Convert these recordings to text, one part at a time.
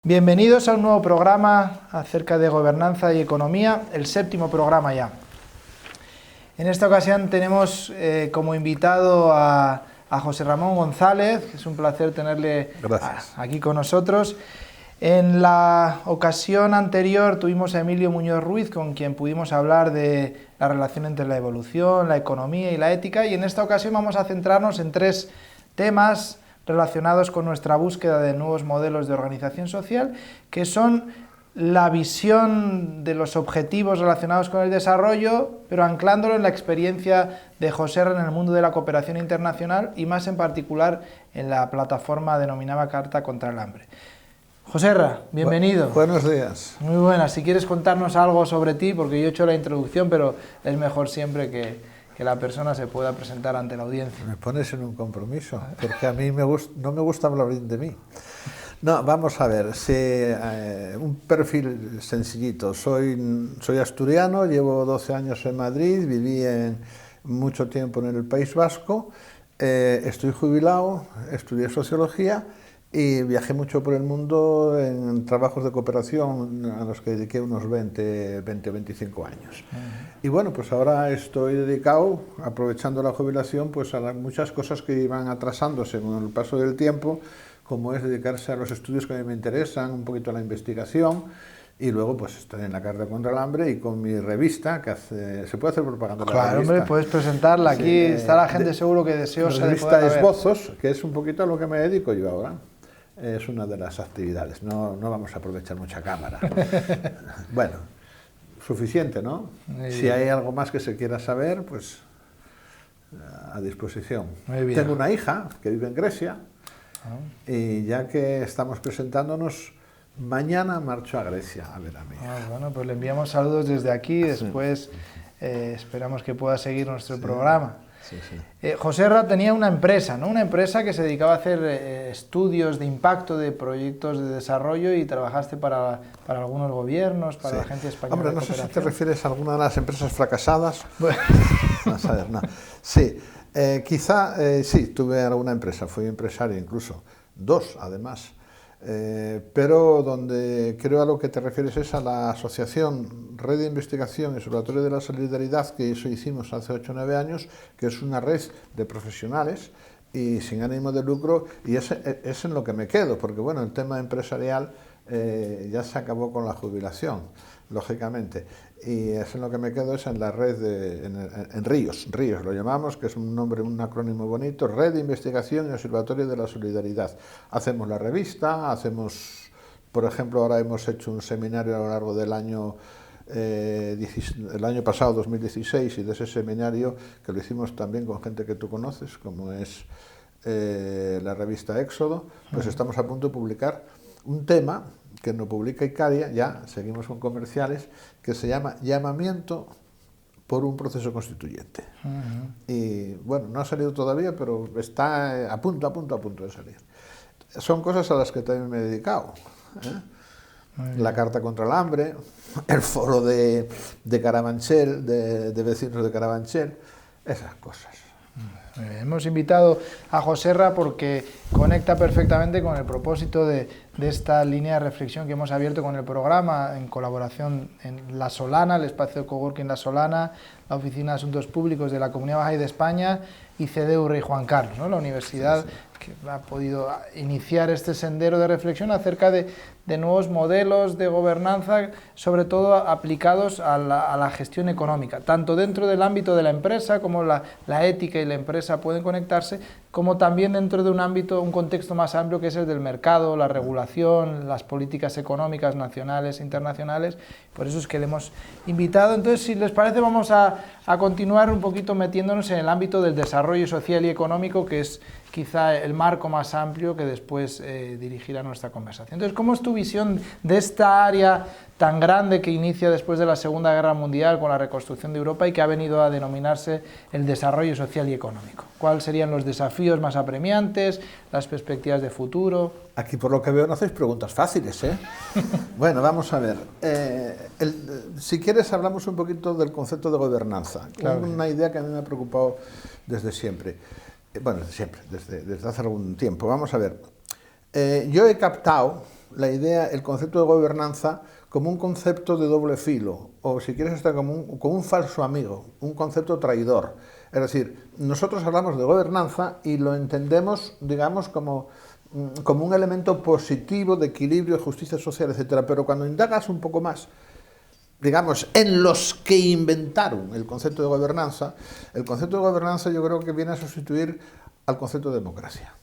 Bienvenidos a un nuevo programa acerca de gobernanza y economía, el séptimo programa ya. En esta ocasión tenemos como invitado a José Ramón González, que es un placer tenerle aquí con nosotros. En la ocasión anterior tuvimos a Emilio Muñoz Ruiz, con quien pudimos hablar de la relación entre la evolución, la economía y la ética, y en esta ocasión vamos a centrarnos en tres temas relacionados con nuestra búsqueda de nuevos modelos de organización social, que son la visión de los objetivos relacionados con el desarrollo, pero anclándolo en la experiencia de José en el mundo de la cooperación internacional y más en particular en la plataforma denominada Carta contra el Hambre. Joserra, bienvenido. Buenos días. Muy buenas. Si quieres contarnos algo sobre ti, porque yo he hecho la introducción, pero es mejor siempre que la persona se pueda presentar ante la audiencia. Me pones en un compromiso, porque a mí no me gusta hablar bien de mí. No, vamos a ver, un perfil sencillito. Soy asturiano, llevo 12 años en Madrid, viví mucho tiempo en el País Vasco, estoy jubilado, estudié sociología y viajé mucho por el mundo en trabajos de cooperación a los que dediqué unos 20-25 años. Y bueno, pues ahora estoy dedicado, aprovechando la jubilación, pues a muchas cosas que iban atrasándose con el paso del tiempo, como es dedicarse a los estudios que a mí me interesan, un poquito a la investigación, y luego pues estoy en la Carta contra el Hambre y con mi revista, que ¿se puede hacer propaganda de la revista? Claro, hombre, puedes presentarla, aquí está la gente seguro que deseosa de poder ver. La revista Esbozos, que es un poquito a lo que me dedico yo ahora. Es una de las actividades, no vamos a aprovechar mucha cámara. Bueno, suficiente, ¿no? Si hay algo más que se quiera saber, pues a disposición. Muy bien. Tengo una hija que vive en Grecia y ya que estamos presentándonos, mañana marcho a Grecia a ver a mi hija. Bueno, pues le enviamos saludos desde aquí, después esperamos que pueda seguir nuestro programa. Sí, sí. Joserra tenía una empresa, ¿no? Una empresa que se dedicaba a hacer estudios de impacto de proyectos de desarrollo y trabajaste para algunos gobiernos, para la Agencia Española Hombre, de no sé Cooperación. si te refieres a alguna de las empresas fracasadas. Bueno. No, saber, no. Sí, quizá sí, tuve alguna empresa, fui empresario incluso, dos además. Pero donde creo a lo que te refieres es a la asociación Red de Investigación y Observatorio de la Solidaridad, que eso hicimos hace 8 o 9 años, que es una red de profesionales y sin ánimo de lucro, y es en lo que me quedo, porque bueno, el tema empresarial ya se acabó con la jubilación, lógicamente, y es en lo que me quedo, es en la red en RIOS lo llamamos, que es un nombre, un acrónimo bonito, Red de Investigación y Observatorio de la Solidaridad. Hacemos la revista, por ejemplo, ahora hemos hecho un seminario a lo largo del año, el año pasado, 2016, y de ese seminario, que lo hicimos también con gente que tú conoces, como es la revista Éxodo, pues estamos a punto de publicar un tema que nos publica Icaria, ya seguimos con comerciales, que se llama Llamamiento por un proceso constituyente. Y bueno, no ha salido todavía, pero está a punto de salir. Son cosas a las que también me he dedicado. La Carta contra el Hambre, el foro de Carabanchel, de vecinos de Carabanchel, esas cosas. Hemos invitado a Joserra porque conecta perfectamente con el propósito de esta línea de reflexión que hemos abierto con el programa en colaboración en La Solana, el espacio de coworking La Solana, la Oficina de Asuntos Públicos de la Comunidad Bahá'í de España y CDU Rey Juan Carlos, ¿no? La universidad que ha podido iniciar este sendero de reflexión acerca de nuevos modelos de gobernanza, sobre todo aplicados a la gestión económica, tanto dentro del ámbito de la empresa, como la ética y la empresa pueden conectarse, como también dentro de un contexto más amplio que es el del mercado, la regulación, las políticas económicas nacionales e internacionales. Por eso es que le hemos invitado. Entonces, si les parece, vamos a continuar un poquito metiéndonos en el ámbito del desarrollo social y económico, que es quizá el marco más amplio que después dirigirá nuestra conversación. Entonces, ¿cómo es tu visión de esta área tan grande que inicia después de la Segunda Guerra Mundial con la reconstrucción de Europa y que ha venido a denominarse el desarrollo social y económico? ¿Cuáles serían los desafíos más apremiantes, las perspectivas de futuro? Aquí, por lo que veo, no hacéis preguntas fáciles, ¿eh? Bueno, vamos a ver. Si quieres, hablamos un poquito del concepto de gobernanza. Claro. Una idea que a mí me ha preocupado desde siempre. Bueno, desde siempre, desde hace algún tiempo. Vamos a ver. Yo he captado la idea, el concepto de gobernanza como un concepto de doble filo, o si quieres hasta como un falso amigo, un concepto traidor. Es decir, nosotros hablamos de gobernanza y lo entendemos, digamos, como un elemento positivo de equilibrio, justicia social, etcétera. Pero cuando indagas un poco más, digamos, en los que inventaron el concepto de gobernanza, el concepto de gobernanza yo creo que viene a sustituir al concepto de democracia.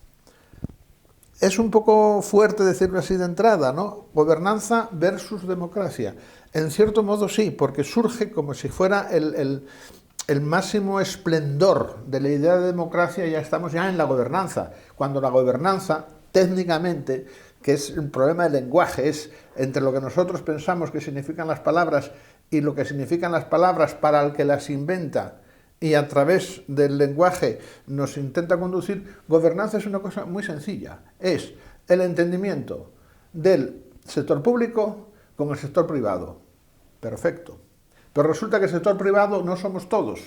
Es un poco fuerte decirlo así de entrada, ¿no? Gobernanza versus democracia. En cierto modo sí, porque surge como si fuera el máximo esplendor de la idea de democracia, y ya estamos ya en la gobernanza, cuando la gobernanza, técnicamente, que es un problema de lenguaje, es entre lo que nosotros pensamos que significan las palabras y lo que significan las palabras para el que las inventa, y a través del lenguaje nos intenta conducir. Gobernanza es una cosa muy sencilla, es el entendimiento del sector público con el sector privado. Perfecto. Pero resulta que el sector privado no somos todos,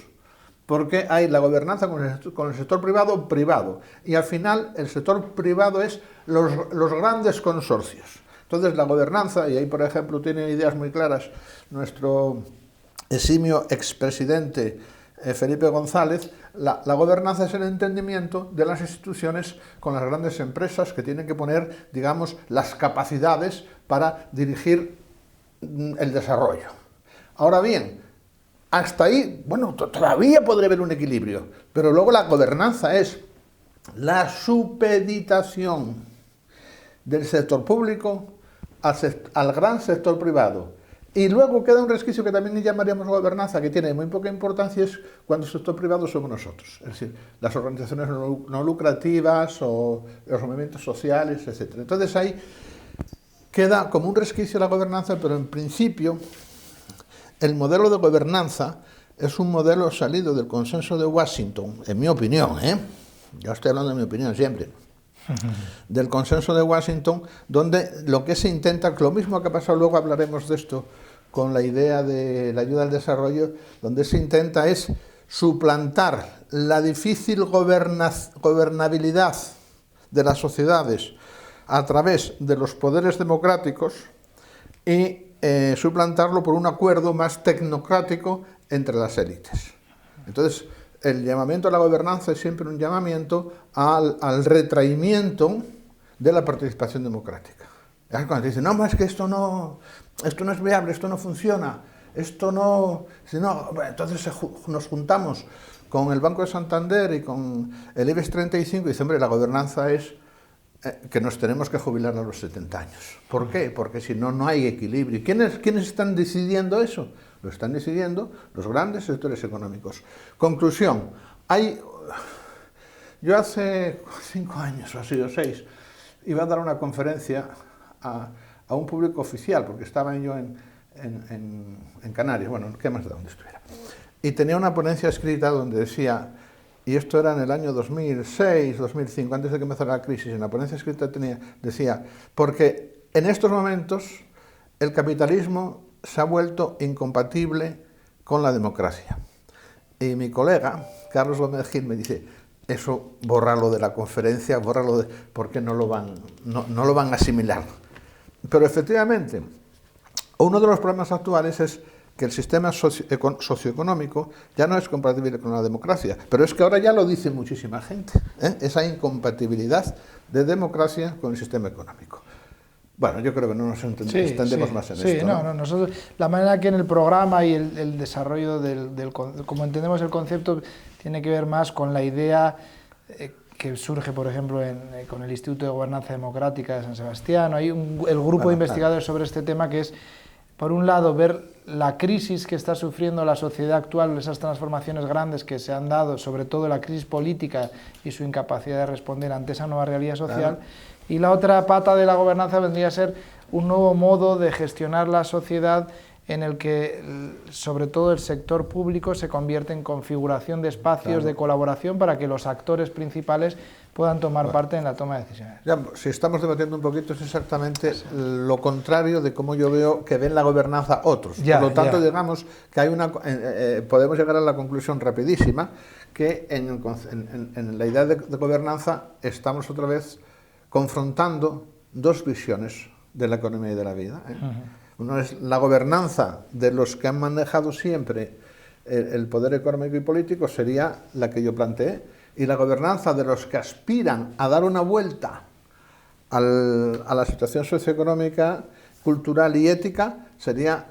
porque hay la gobernanza con el sector privado, y al final el sector privado es los grandes consorcios. Entonces la gobernanza, y ahí por ejemplo tiene ideas muy claras nuestro eximio expresidente Felipe González, la gobernanza es el entendimiento de las instituciones con las grandes empresas que tienen que poner, digamos, las capacidades para dirigir el desarrollo. Ahora bien, hasta ahí, bueno, todavía podría haber un equilibrio, pero luego la gobernanza es la supeditación del sector público al gran sector privado. Y luego queda un resquicio que también llamaríamos gobernanza, que tiene muy poca importancia, es cuando el sector privado somos nosotros. Es decir, las organizaciones no lucrativas o los movimientos sociales, etc. Entonces ahí queda como un resquicio la gobernanza, pero en principio el modelo de gobernanza es un modelo salido del consenso de Washington, en mi opinión, yo estoy hablando de mi opinión siempre, del consenso de Washington, donde lo que se intenta, lo mismo que ha pasado, luego hablaremos de esto con la idea de la ayuda al desarrollo, donde se intenta es suplantar la difícil gobernabilidad de las sociedades a través de los poderes democráticos y suplantarlo por un acuerdo más tecnocrático entre las élites. Entonces, el llamamiento a la gobernanza es siempre un llamamiento al retraimiento de la participación democrática. Cuando dicen, no, es que esto no es viable, esto no funciona, esto no... entonces nos juntamos con el Banco de Santander y con el IBEX 35 y dicen, hombre, la gobernanza es que nos tenemos que jubilar a los 70 años. ¿Por qué? Porque si no, no hay equilibrio. ¿Quiénes están decidiendo eso? Lo están decidiendo los grandes sectores económicos. Conclusión, yo hace 5 años, o así, o 6, iba a dar una conferencia a un público oficial, porque estaba yo en Canarias, bueno, ¿qué más da donde estuviera? Y tenía una ponencia escrita donde decía, y esto era en el año 2006, 2005, antes de que empezara la crisis, en la ponencia escrita decía, porque en estos momentos el capitalismo se ha vuelto incompatible con la democracia. Y mi colega, Carlos Gómez Gil, me dice, eso bórralo de la conferencia, bórralo porque no lo van a asimilar. Pero efectivamente, uno de los problemas actuales es que el sistema socioeconómico ya no es compatible con la democracia, pero es que ahora ya lo dice muchísima gente, esa incompatibilidad de democracia con el sistema económico. Bueno, yo creo que no nos extendemos más en esto. No, nosotros, la manera que en el programa y el desarrollo como entendemos el concepto, tiene que ver más con la idea que surge, por ejemplo, con el Instituto de Gobernanza Democrática de San Sebastián. Hay el grupo de investigadores sobre este tema que es, por un lado, ver la crisis que está sufriendo la sociedad actual, esas transformaciones grandes que se han dado, sobre todo la crisis política y su incapacidad de responder ante esa nueva realidad social. Claro. Y la otra pata de la gobernanza vendría a ser un nuevo modo de gestionar la sociedad en el que, sobre todo, el sector público se convierte en configuración de espacios de colaboración para que los actores principales puedan tomar parte en la toma de decisiones. Ya, si estamos debatiendo un poquito, es exactamente lo contrario de cómo yo veo que ven la gobernanza otros. Por lo tanto, digamos que hay podemos llegar a la conclusión rapidísima que en la idea de gobernanza estamos otra vez confrontando dos visiones de la economía y de la vida. Uno es la gobernanza de los que han manejado siempre el poder económico y político, sería la que yo planteé, y la gobernanza de los que aspiran a dar una vuelta a la situación socioeconómica, cultural y ética sería...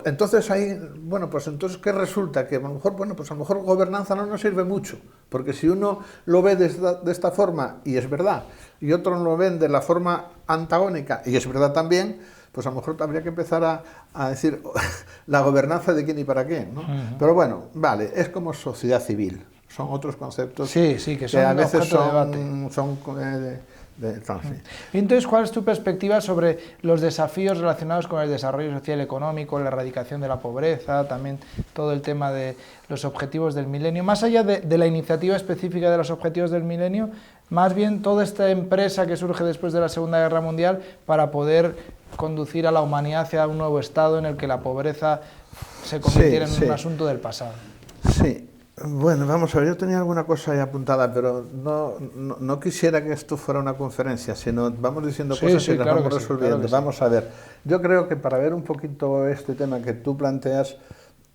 Entonces ahí, bueno, pues entonces ¿qué resulta? Que a lo mejor, bueno, pues a lo mejor gobernanza no nos sirve mucho, porque si uno lo ve de esta forma, y es verdad, y otros lo ven de la forma antagónica, y es verdad también, pues a lo mejor habría que empezar a decir la gobernanza de quién y para qué, ¿no? Pero bueno, vale, es como sociedad civil, son otros conceptos que son a veces objeto de debate. son Entonces, ¿cuál es tu perspectiva sobre los desafíos relacionados con el desarrollo social y económico, la erradicación de la pobreza, también todo el tema de los objetivos del milenio? Más allá de la iniciativa específica de los objetivos del milenio, más bien toda esta empresa que surge después de la Segunda Guerra Mundial para poder conducir a la humanidad hacia un nuevo estado en el que la pobreza se convirtiera en un asunto del pasado. Sí. Bueno, vamos a ver, yo tenía alguna cosa ahí apuntada, pero no quisiera que esto fuera una conferencia, sino vamos diciendo cosas y las vamos resolviendo. Claro, vamos a ver, yo creo que para ver un poquito este tema que tú planteas,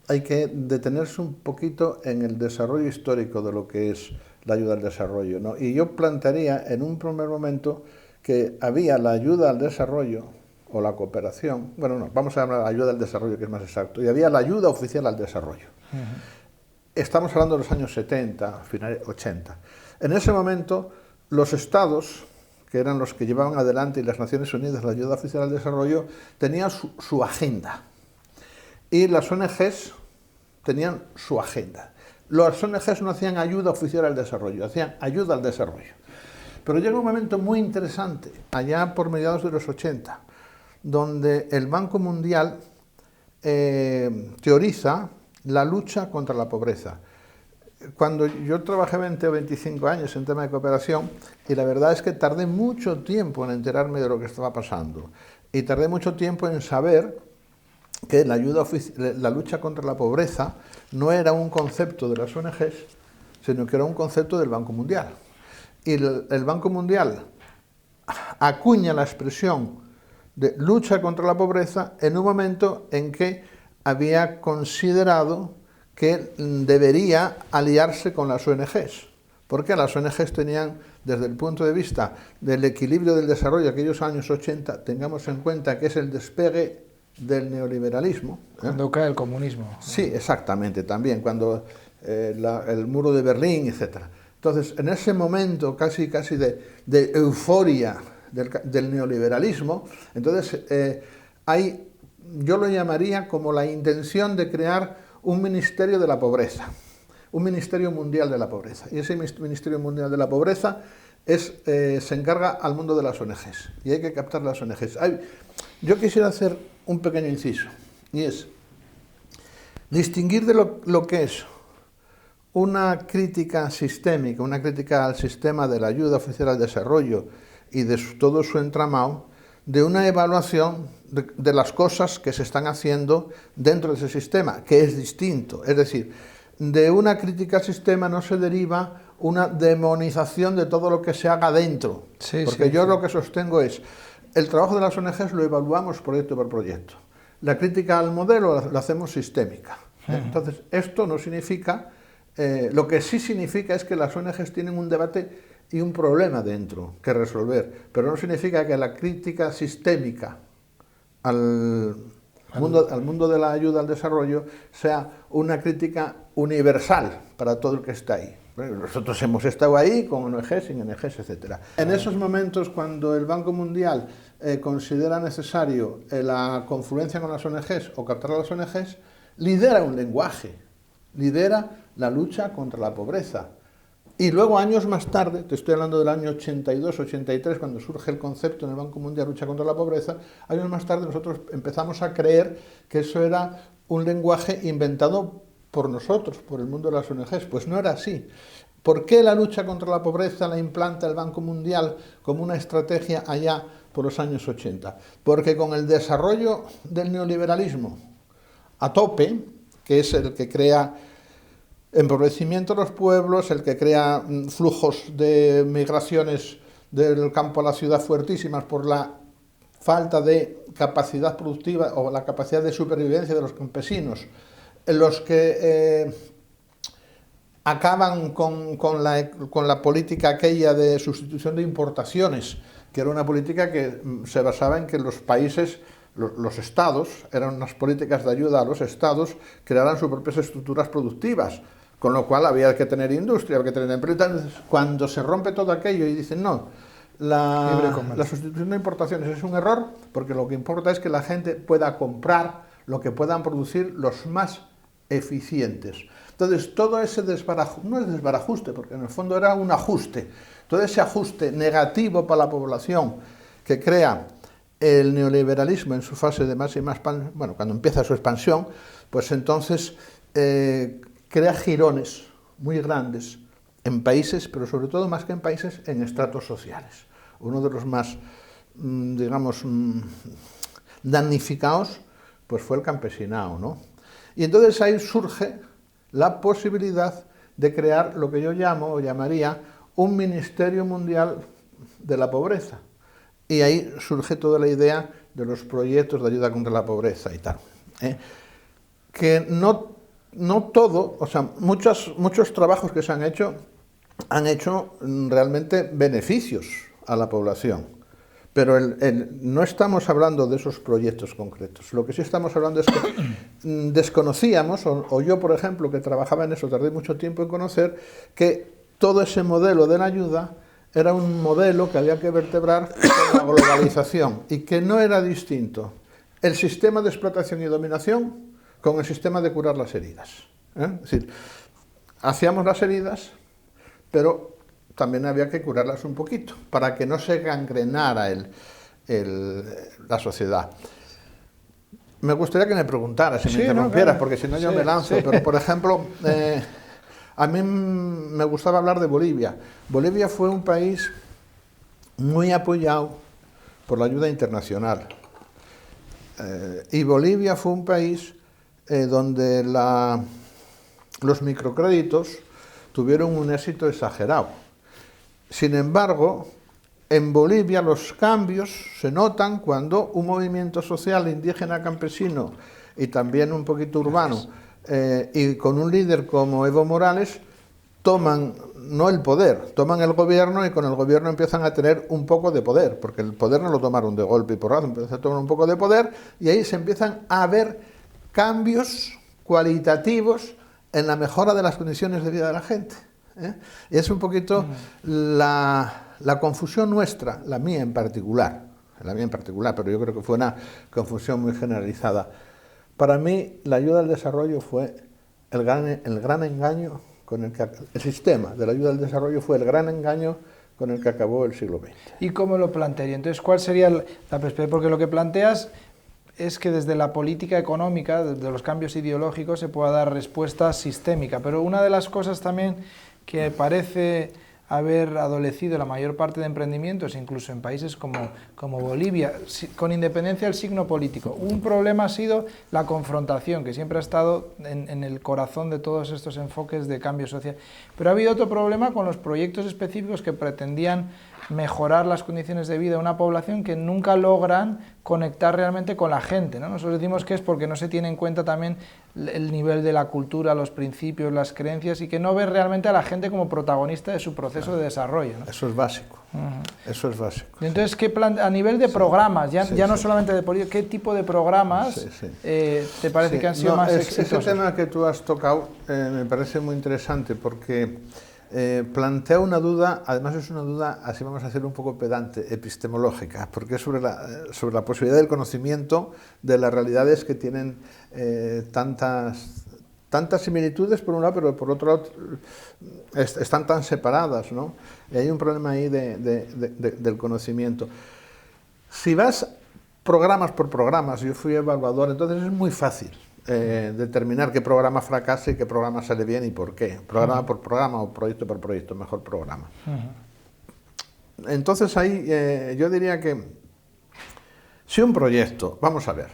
hay que detenerse un poquito en el desarrollo histórico de lo que es la ayuda al desarrollo, ¿no? Y yo plantearía en un primer momento que había la ayuda al desarrollo o la cooperación, bueno, no, vamos a llamar ayuda al desarrollo, que es más exacto, y había la ayuda oficial al desarrollo. Estamos hablando de los años 70, finales 80. En ese momento, los estados, que eran los que llevaban adelante, y las Naciones Unidas, la ayuda oficial al desarrollo, tenían su agenda. Y las ONGs tenían su agenda. Las ONGs no hacían ayuda oficial al desarrollo, hacían ayuda al desarrollo. Pero llega un momento muy interesante, allá por mediados de los 80, donde el Banco Mundial teoriza la lucha contra la pobreza. Cuando yo trabajé 20 o 25 años en tema de cooperación, y la verdad es que tardé mucho tiempo en enterarme de lo que estaba pasando, y tardé mucho tiempo en saber que la lucha contra la pobreza no era un concepto de las ONGs, sino que era un concepto del Banco Mundial. Y el Banco Mundial acuña la expresión de lucha contra la pobreza en un momento en que había considerado que debería aliarse con las ONGs, porque las ONGs tenían, desde el punto de vista del equilibrio del desarrollo de aquellos años 80, tengamos en cuenta que es el despegue del neoliberalismo. Cuando cae el comunismo. Sí, exactamente, también, cuando el muro de Berlín, etc. Entonces, en ese momento casi de euforia del neoliberalismo, entonces yo lo llamaría como la intención de crear un ministerio de la pobreza, un ministerio mundial de la pobreza. Y ese ministerio mundial de la pobreza se encarga al mundo de las ONGs, y hay que captar las ONGs. Yo quisiera hacer un pequeño inciso, y es distinguir de lo que es una crítica sistémica, una crítica al sistema de la ayuda oficial al desarrollo y de todo su entramado, de una evaluación de las cosas que se están haciendo dentro de ese sistema, que es distinto. Es decir, de una crítica al sistema no se deriva una demonización de todo lo que se haga dentro. Porque yo lo que sostengo es, el trabajo de las ONGs lo evaluamos proyecto por proyecto. La crítica al modelo la hacemos sistémica. Entonces, esto no significa, lo que sí significa es que las ONGs tienen un debate y un problema dentro que resolver, pero no significa que la crítica sistémica al mundo de la ayuda al desarrollo sea una crítica universal para todo el que está ahí. Nosotros hemos estado ahí con ONGs, sin ONGs, etc. En esos momentos, cuando el Banco Mundial considera necesario la confluencia con las ONGs o captar a las ONGs, lidera un lenguaje, lidera la lucha contra la pobreza. Y luego, años más tarde, te estoy hablando del año 82, 83, cuando surge el concepto en el Banco Mundial, lucha contra la pobreza, años más tarde nosotros empezamos a creer que eso era un lenguaje inventado por nosotros, por el mundo de las ONGs. Pues no era así. ¿Por qué la lucha contra la pobreza la implanta el Banco Mundial como una estrategia allá por los años 80? Porque con el desarrollo del neoliberalismo a tope, que es el que crea empobrecimiento de los pueblos, el que crea flujos de migraciones del campo a la ciudad fuertísimas por la falta de capacidad productiva o la capacidad de supervivencia de los campesinos, los que acaban con la política aquella de sustitución de importaciones, que era una política que se basaba en que los países, los estados, eran unas políticas de ayuda a los estados, crearan sus propias estructuras productivas, con lo cual había que tener industria, había que tener empleo. Entonces, cuando se rompe todo aquello y dicen, no, la sustitución de importaciones es un error, porque lo que importa es que la gente pueda comprar lo que puedan producir los más eficientes. Entonces, todo ese desbarajuste, no es desbarajuste, porque en el fondo era un ajuste, todo ese ajuste negativo para la población que crea el neoliberalismo en su fase de máxima expansión, bueno, cuando empieza su expansión, pues entonces crea jirones muy grandes en países, pero sobre todo más que en países, en estratos sociales. Uno de los más, digamos, damnificados, pues fue el campesinado, ¿no? Y entonces ahí surge la posibilidad de crear lo que yo llamo, o llamaría, un Ministerio Mundial de la Pobreza. Y ahí surge toda la idea de los proyectos de ayuda contra la pobreza y tal. Que no todo, o sea, muchos trabajos que se han hecho realmente beneficios a la población. Pero no estamos hablando de esos proyectos concretos. Lo que sí estamos hablando es que desconocíamos, o yo, por ejemplo, que trabajaba en eso, tardé mucho tiempo en conocer, que todo ese modelo de la ayuda era un modelo que había que vertebrar con la globalización y que no era distinto el sistema de explotación y dominación con el sistema de curar las heridas. Es decir, hacíamos las heridas, pero también había que curarlas un poquito, para que no se gangrenara la sociedad. Me gustaría que me preguntaras, si me interrumpieras, porque si no yo me lanzo, pero por ejemplo, a mí me gustaba hablar de Bolivia. Bolivia fue un país muy apoyado por la ayuda internacional. Y Bolivia fue un país donde los microcréditos tuvieron un éxito exagerado. Sin embargo, en Bolivia los cambios se notan cuando un movimiento social indígena campesino y también un poquito urbano y con un líder como Evo Morales toman no el poder, toman el gobierno y con el gobierno empiezan a tener un poco de poder, porque el poder no lo tomaron de golpe y porrazo, empiezan a tomar un poco de poder y ahí se empiezan a ver cambios cualitativos en la mejora de las condiciones de vida de la gente. Y es un poquito la confusión nuestra, la mía en particular, pero yo creo que fue una confusión muy generalizada. Para mí, la ayuda al desarrollo fue el gran engaño con el que el sistema de la ayuda al desarrollo fue el gran engaño con el que acabó el siglo XX. ¿Y cómo lo plantearía? Entonces, ¿cuál sería la perspectiva? Porque lo que planteas es que desde la política económica, desde los cambios ideológicos, se pueda dar respuesta sistémica. Pero una de las cosas también que parece haber adolecido la mayor parte de emprendimientos, incluso en países como Bolivia, con independencia del signo político. Un problema ha sido la confrontación, que siempre ha estado en el corazón de todos estos enfoques de cambio social. Pero ha habido otro problema con los proyectos específicos que pretendían mejorar las condiciones de vida de una población que nunca logran conectar realmente con la gente, ¿no? Nosotros decimos que es porque no se tiene en cuenta también el nivel de la cultura, los principios, las creencias, y que no ve realmente a la gente como protagonista de su proceso de desarrollo, ¿no? Eso es básico. Eso es básico. Y entonces, ¿qué a nivel de programas, ya no solamente de política, qué tipo de programas te parece que han sido más exitosos? Ese tema que tú has tocado me parece muy interesante porque plantea una duda, además es una duda, así vamos a hacer un poco pedante, epistemológica, porque es sobre la posibilidad del conocimiento de las realidades que tienen tantas similitudes por un lado, pero por otro lado están tan separadas, ¿no? Y hay un problema ahí del conocimiento. Si vas programas por programas, yo fui evaluador, entonces es muy fácil determinar qué programa fracasa y qué programa sale bien y por qué. Programa por programa o proyecto por proyecto, mejor programa. Entonces ahí yo diría que si un proyecto, vamos a ver,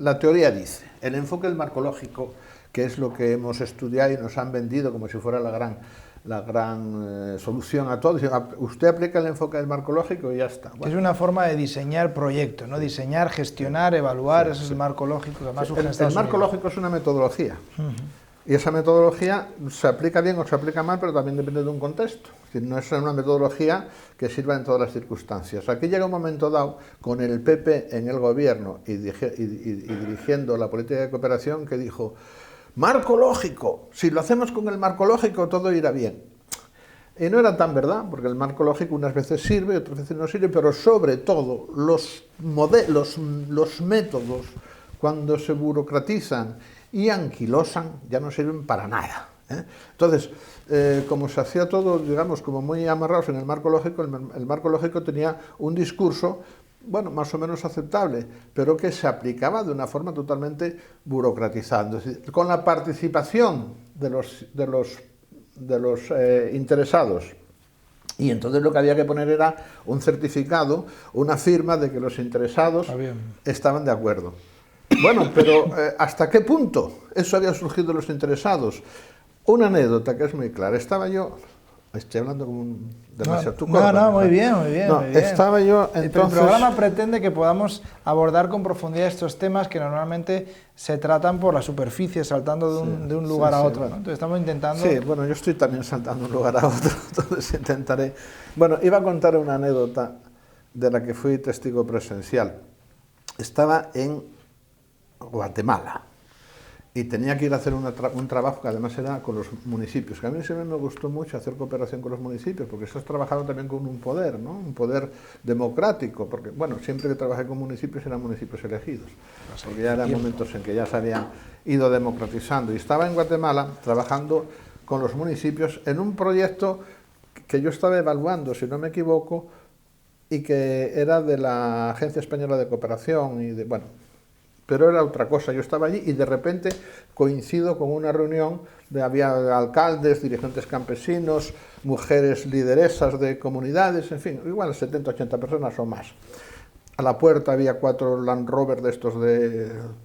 la teoría dice, el enfoque del marcológico, que es lo que hemos estudiado y nos han vendido como si fuera la gran la gran solución a todo. Usted aplica el enfoque del marco lógico y ya está. Bueno. Es una forma de diseñar proyectos, ¿no? Diseñar, gestionar, evaluar, ese es el marco lógico. Que además el marco lógico es una metodología. Y esa metodología se aplica bien o se aplica mal, pero también depende de un contexto. Es decir, no es una metodología que sirva en todas las circunstancias. Aquí llega un momento dado, con el PP en el gobierno y dirigiendo la política de cooperación, que dijo: marco lógico, si lo hacemos con el marco lógico todo irá bien. Y no era tan verdad, porque el marco lógico unas veces sirve, otras veces no sirve, pero sobre todo los métodos, cuando se burocratizan y anquilosan, ya no sirven para nada. Entonces, como se hacía todo, digamos, como muy amarrados en el marco lógico, el marco lógico tenía un discurso, bueno, más o menos aceptable, pero que se aplicaba de una forma totalmente burocratizada. Es decir, con la participación de los interesados. Y entonces lo que había que poner era un certificado, una firma de que los interesados estaban de acuerdo. Bueno, pero ¿hasta qué punto eso había surgido de los interesados? Una anécdota que es muy clara. Estaba yo... Estoy hablando como demasiado... No, muy bien, muy bien. Estaba yo, entonces... El programa pretende que podamos abordar con profundidad estos temas que normalmente se tratan por la superficie, saltando de un lugar a otro, ¿no? Entonces estamos intentando... Sí, bueno, yo estoy también saltando de un lugar a otro, entonces intentaré... Bueno, iba a contar una anécdota de la que fui testigo presencial. Estaba en Guatemala y tenía que ir a hacer un trabajo que además era con los municipios, que a mí siempre me gustó mucho hacer cooperación con los municipios, porque estás trabajando también con un poder, ¿no? Un poder democrático, porque, bueno, siempre que trabajé con municipios eran municipios elegidos, porque ya eran momentos en que ya se habían ido democratizando, y estaba en Guatemala trabajando con los municipios en un proyecto que yo estaba evaluando, si no me equivoco, y que era de la Agencia Española de Cooperación, y de, bueno, pero era otra cosa. Yo estaba allí y de repente coincido con una reunión había alcaldes, dirigentes campesinos, mujeres lideresas de comunidades, en fin, igual 70, 80 personas o más. A la puerta había 4 Land Rover de estos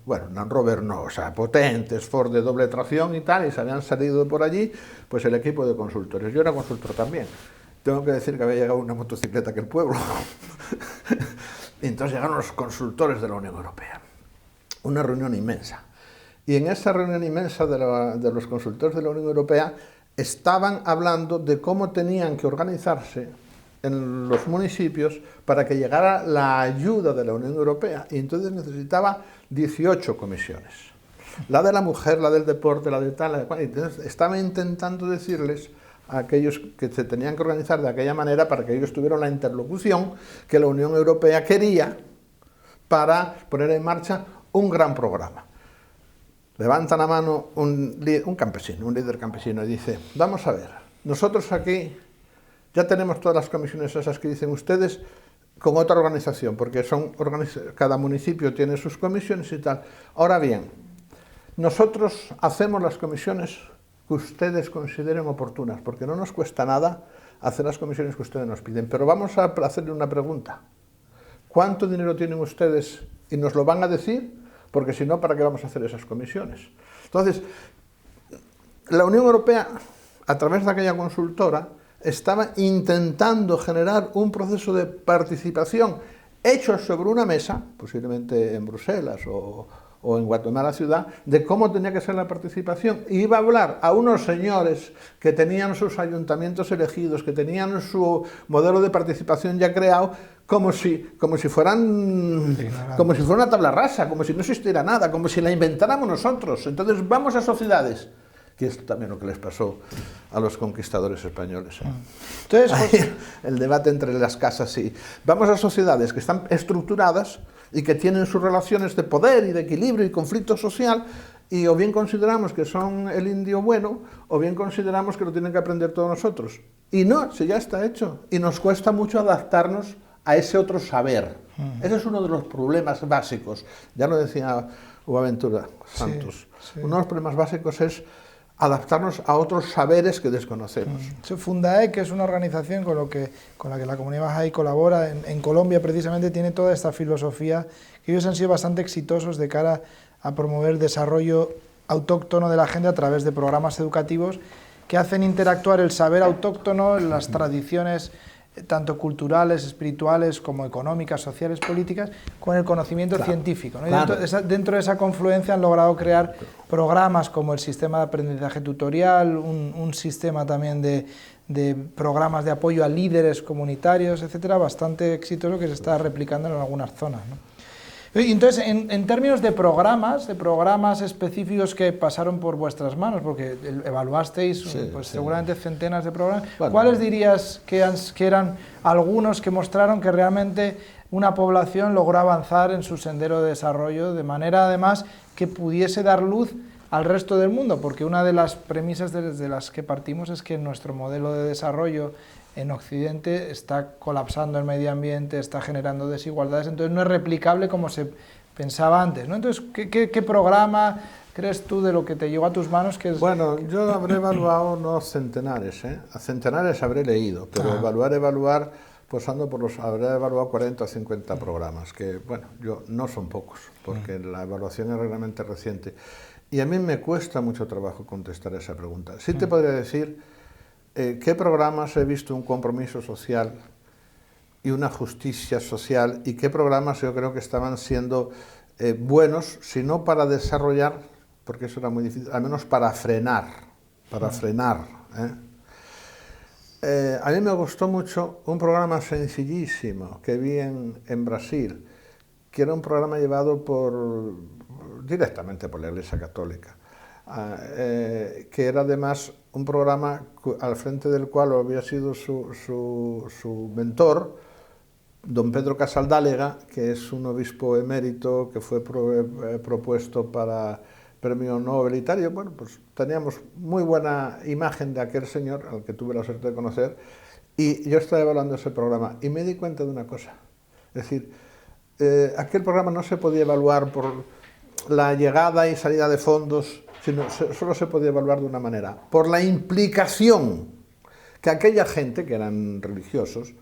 bueno, Land Rover no, o sea, potentes, Ford de doble tracción y tal, y se habían salido por allí, pues el equipo de consultores. Yo era consultor también. Tengo que decir que había llegado una motocicleta que el pueblo. Y entonces llegaron los consultores de la Unión Europea. Una reunión inmensa. Y en esa reunión inmensa de los consultores de la Unión Europea estaban hablando de cómo tenían que organizarse en los municipios para que llegara la ayuda de la Unión Europea. Y entonces necesitaba 18 comisiones. La de la mujer, la del deporte, la de tal, la de cual. Entonces estaba intentando decirles a aquellos que se tenían que organizar de aquella manera para que ellos tuvieran la interlocución que la Unión Europea quería para poner en marcha un gran programa. Levanta la mano un líder campesino y dice: vamos a ver, nosotros aquí ya tenemos todas las comisiones esas que dicen ustedes con otra organización, porque cada municipio tiene sus comisiones y tal. Ahora bien, nosotros hacemos las comisiones que ustedes consideren oportunas, porque no nos cuesta nada hacer las comisiones que ustedes nos piden, pero vamos a hacerle una pregunta. ¿Cuánto dinero tienen ustedes? Y nos lo van a decir, porque si no, ¿para qué vamos a hacer esas comisiones? Entonces, la Unión Europea, a través de aquella consultora, estaba intentando generar un proceso de participación hecho sobre una mesa, posiblemente en Bruselas o en Guatemala ciudad, de cómo tenía que ser la participación. Y iba a hablar a unos señores que tenían sus ayuntamientos elegidos, que tenían su modelo de participación ya creado, como si fuera una tabla rasa, como si no existiera nada, como si la inventáramos nosotros. Entonces vamos a sociedades, que es también lo que les pasó a los conquistadores españoles. Entonces, pues, el debate entre las casas, sí. Vamos a sociedades que están estructuradas y que tienen sus relaciones de poder y de equilibrio y conflicto social, y o bien consideramos que son el indio bueno, o bien consideramos que lo tienen que aprender todos nosotros. Y no, si ya está hecho. Y nos cuesta mucho adaptarnos a ese otro saber. Ese es uno de los problemas básicos. Ya lo decía Boaventura Santos. Sí. Uno de los problemas básicos es adaptarnos a otros saberes que desconocemos. Fundae, que es una organización con la que la comunidad bahá'í colabora, en Colombia precisamente tiene toda esta filosofía, que ellos han sido bastante exitosos de cara a promover el desarrollo autóctono de la gente a través de programas educativos, que hacen interactuar el saber autóctono, las tradiciones tanto culturales, espirituales, como económicas, sociales, políticas, con el conocimiento científico, ¿no? Y dentro de esa confluencia han logrado crear programas como el sistema de aprendizaje tutorial, un sistema también de programas de apoyo a líderes comunitarios, etcétera, bastante exitoso que se está replicando en algunas zonas, ¿no? Entonces, en términos de programas específicos que pasaron por vuestras manos, porque evaluasteis seguramente centenas de programas, bueno, ¿cuáles dirías que eran algunos que mostraron que realmente una población logró avanzar en su sendero de desarrollo de manera, además, que pudiese dar luz al resto del mundo? Porque una de las premisas desde las que partimos es que nuestro modelo de desarrollo en Occidente está colapsando el medio ambiente, está generando desigualdades, entonces no es replicable como se pensaba antes, ¿no? Entonces, ¿qué programa crees tú de lo que te llegó a tus manos? Que es, bueno, yo habré evaluado no centenares, a centenares habré leído, pero evaluar, pues habré evaluado 40 o 50 programas, que, bueno, no son pocos, porque la evaluación es realmente reciente. Y a mí me cuesta mucho trabajo contestar esa pregunta. Sí te podría decir qué programas he visto un compromiso social y una justicia social, y qué programas yo creo que estaban siendo buenos, si no para desarrollar, porque eso era muy difícil, al menos para frenar. A mí me gustó mucho un programa sencillísimo que vi en Brasil, que era un programa llevado directamente por la Iglesia Católica, que era además un programa al frente del cual había sido su mentor, don Pedro Casaldálega, que es un obispo emérito que fue propuesto para premio Nobel y tal. Bueno, pues teníamos muy buena imagen de aquel señor, al que tuve la suerte de conocer, y yo estaba evaluando ese programa y me di cuenta de una cosa, es decir, aquel programa no se podía evaluar por la llegada y salida de fondos, solo se podía evaluar de una manera, por la implicación que aquella gente, que eran religiosos,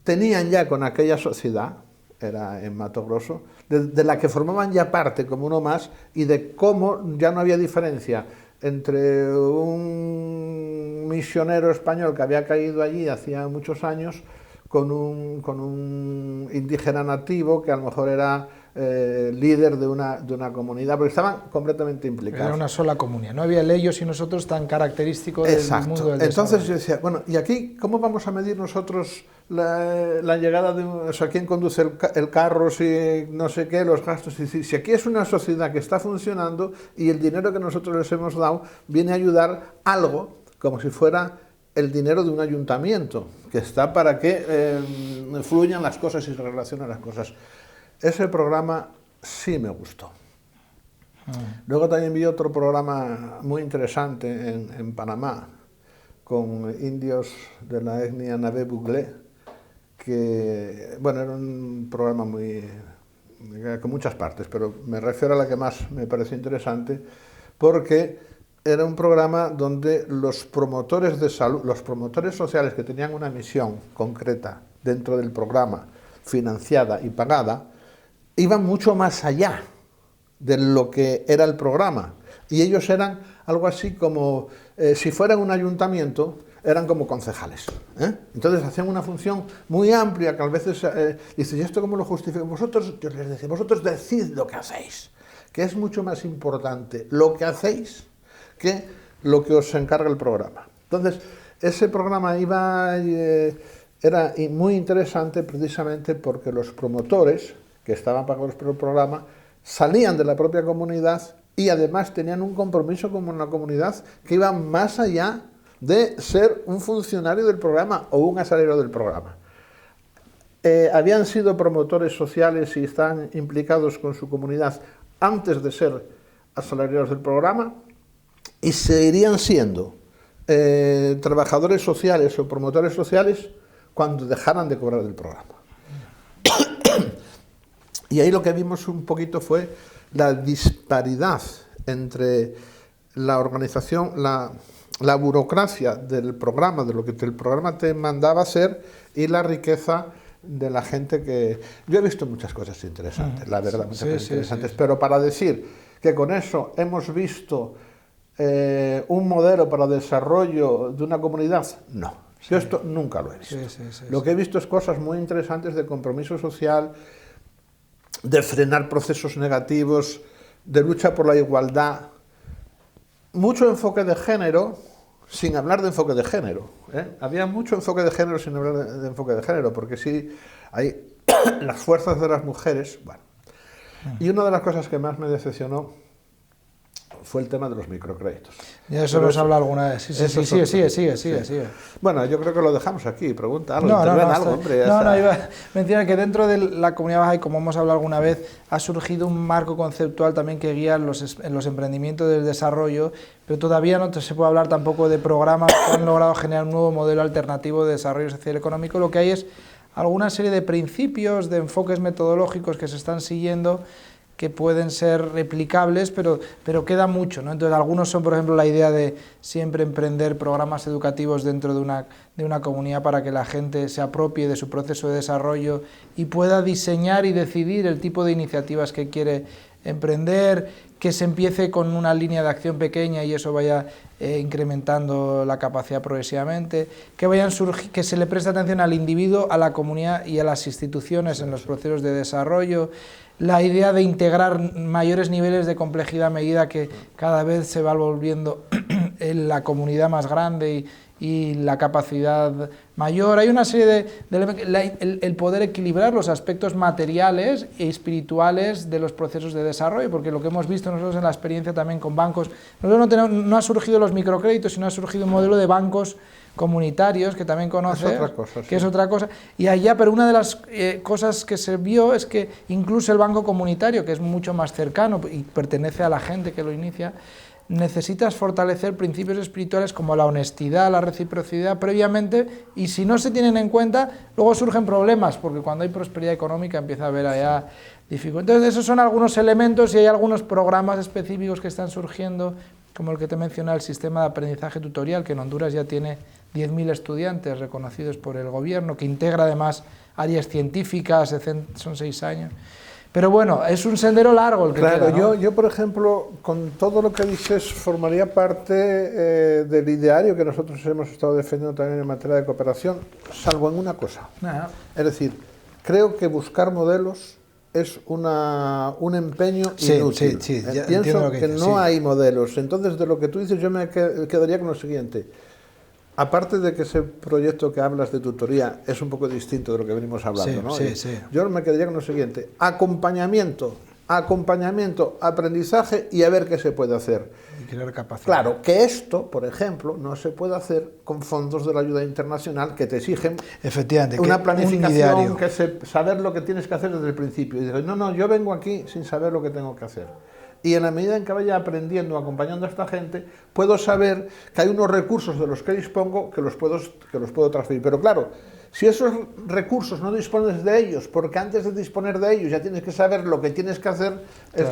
tenían ya con aquella sociedad, era en Mato Grosso, de la que formaban ya parte como uno más, y de cómo ya no había diferencia entre un misionero español que había caído allí hacía muchos años con un indígena nativo que a lo mejor era líder de una comunidad, porque estaban completamente implicados. Era una sola comunidad, no había el ellos y nosotros tan característico del mundo del desarrollo. Entonces yo decía, bueno, ¿y aquí cómo vamos a medir nosotros la llegada de... O sea, quién conduce el carro, si no sé qué, los gastos? Si aquí es una sociedad que está funcionando y el dinero que nosotros les hemos dado viene a ayudar algo, como si fuera el dinero de un ayuntamiento, que está para que fluyan las cosas y se relacionen las cosas. Ese programa sí me gustó. Luego también vi otro programa muy interesante en Panamá, con indios de la etnia Nabé Buglé, que, bueno, era un programa con muchas partes, pero me refiero a la que más me pareció interesante, porque era un programa donde los promotores de salud, los promotores sociales que tenían una misión concreta dentro del programa, financiada y pagada, iban mucho más allá de lo que era el programa. Y ellos eran algo así como, si fueran un ayuntamiento, eran como concejales. Entonces hacían una función muy amplia, que a veces dices, ¿y esto cómo lo justifican? Vosotros, yo les decía, vosotros decid lo que hacéis, que es mucho más importante lo que hacéis que lo que os encarga el programa. Entonces, ese programa era muy interesante precisamente porque los promotores que estaban pagados por el programa salían de la propia comunidad y además tenían un compromiso con una comunidad que iba más allá de ser un funcionario del programa o un asalariado del programa. Habían sido promotores sociales y están implicados con su comunidad antes de ser asalariados del programa, y seguirían siendo trabajadores sociales o promotores sociales cuando dejaran de cobrar del programa. Y ahí lo que vimos un poquito fue la disparidad entre la organización, la burocracia del programa, de lo que el programa te mandaba hacer, y la riqueza de la gente que... Yo he visto muchas cosas interesantes, la verdad, muchas cosas interesantes, pero para decir que con eso hemos visto un modelo para el desarrollo de una comunidad? No. Yo esto nunca lo he visto. Lo que he visto es cosas muy interesantes de compromiso social, de frenar procesos negativos, de lucha por la igualdad. Mucho enfoque de género, sin hablar de enfoque de género. Había mucho enfoque de género sin hablar de enfoque de género, porque sí hay las fuerzas de las mujeres. Bueno. Y una de las cosas que más me decepcionó fue el tema de los microcréditos. Ya eso hemos hablado alguna vez. Sigue. Bueno, yo creo que lo dejamos aquí. Pregunta algo, algo, hombre. Iba a mencionar que dentro de la Comunidad Baja, y como hemos hablado alguna vez, ha surgido un marco conceptual también que guía los emprendimientos del desarrollo, pero todavía no se puede hablar tampoco de programas que han logrado generar un nuevo modelo alternativo de desarrollo social y económico. Lo que hay es alguna serie de principios, de enfoques metodológicos que se están siguiendo, que pueden ser replicables, pero queda mucho, ¿no? Entonces, algunos son, por ejemplo, la idea de siempre emprender programas educativos dentro de una comunidad para que la gente se apropie de su proceso de desarrollo y pueda diseñar y decidir el tipo de iniciativas que quiere emprender, que se empiece con una línea de acción pequeña y eso vaya incrementando la capacidad progresivamente, que se le preste atención al individuo, a la comunidad y a las instituciones en los procesos de desarrollo. La idea de integrar mayores niveles de complejidad a medida que cada vez se va volviendo la comunidad más grande y la capacidad mayor. Hay una serie de el poder equilibrar los aspectos materiales y espirituales de los procesos de desarrollo, porque lo que hemos visto nosotros en la experiencia también con bancos, no ha surgido los microcréditos, sino ha surgido un modelo de bancos comunitarios, que también conoce, es otra cosa, y allá, pero una de las cosas que se vio es que incluso el banco comunitario, que es mucho más cercano y pertenece a la gente que lo inicia, necesitas fortalecer principios espirituales como la honestidad, la reciprocidad previamente, y si no se tienen en cuenta, luego surgen problemas, porque cuando hay prosperidad económica empieza a haber allá dificultades. Entonces esos son algunos elementos y hay algunos programas específicos que están surgiendo, como el que te mencioné, el sistema de aprendizaje tutorial, que en Honduras ya tiene 10.000 estudiantes reconocidos por el gobierno, que integra además áreas científicas, son 6 años. Pero bueno, es un sendero largo el que queda, ¿no? yo, por ejemplo, con todo lo que dices, formaría parte del ideario que nosotros hemos estado defendiendo también en materia de cooperación, salvo en una cosa. Es decir, creo que buscar modelos es un empeño inútil. Pienso que no hay modelos. Entonces, de lo que tú dices, yo me quedaría con lo siguiente. Aparte de que ese proyecto que hablas de tutoría es un poco distinto de lo que venimos hablando, ¿no? Yo me quedaría con lo siguiente: acompañamiento, aprendizaje y a ver qué se puede hacer. Y crear capacidad. Claro, que esto, por ejemplo, no se puede hacer con fondos de la ayuda internacional que te exigen una planificación, saber lo que tienes que hacer desde el principio. Y dices, no, yo vengo aquí sin saber lo que tengo que hacer. Y en la medida en que vaya aprendiendo, acompañando a esta gente, puedo saber que hay unos recursos de los que dispongo que los puedo transferir. Pero claro, si esos recursos no dispones de ellos, porque antes de disponer de ellos ya tienes que saber lo que tienes que hacer, es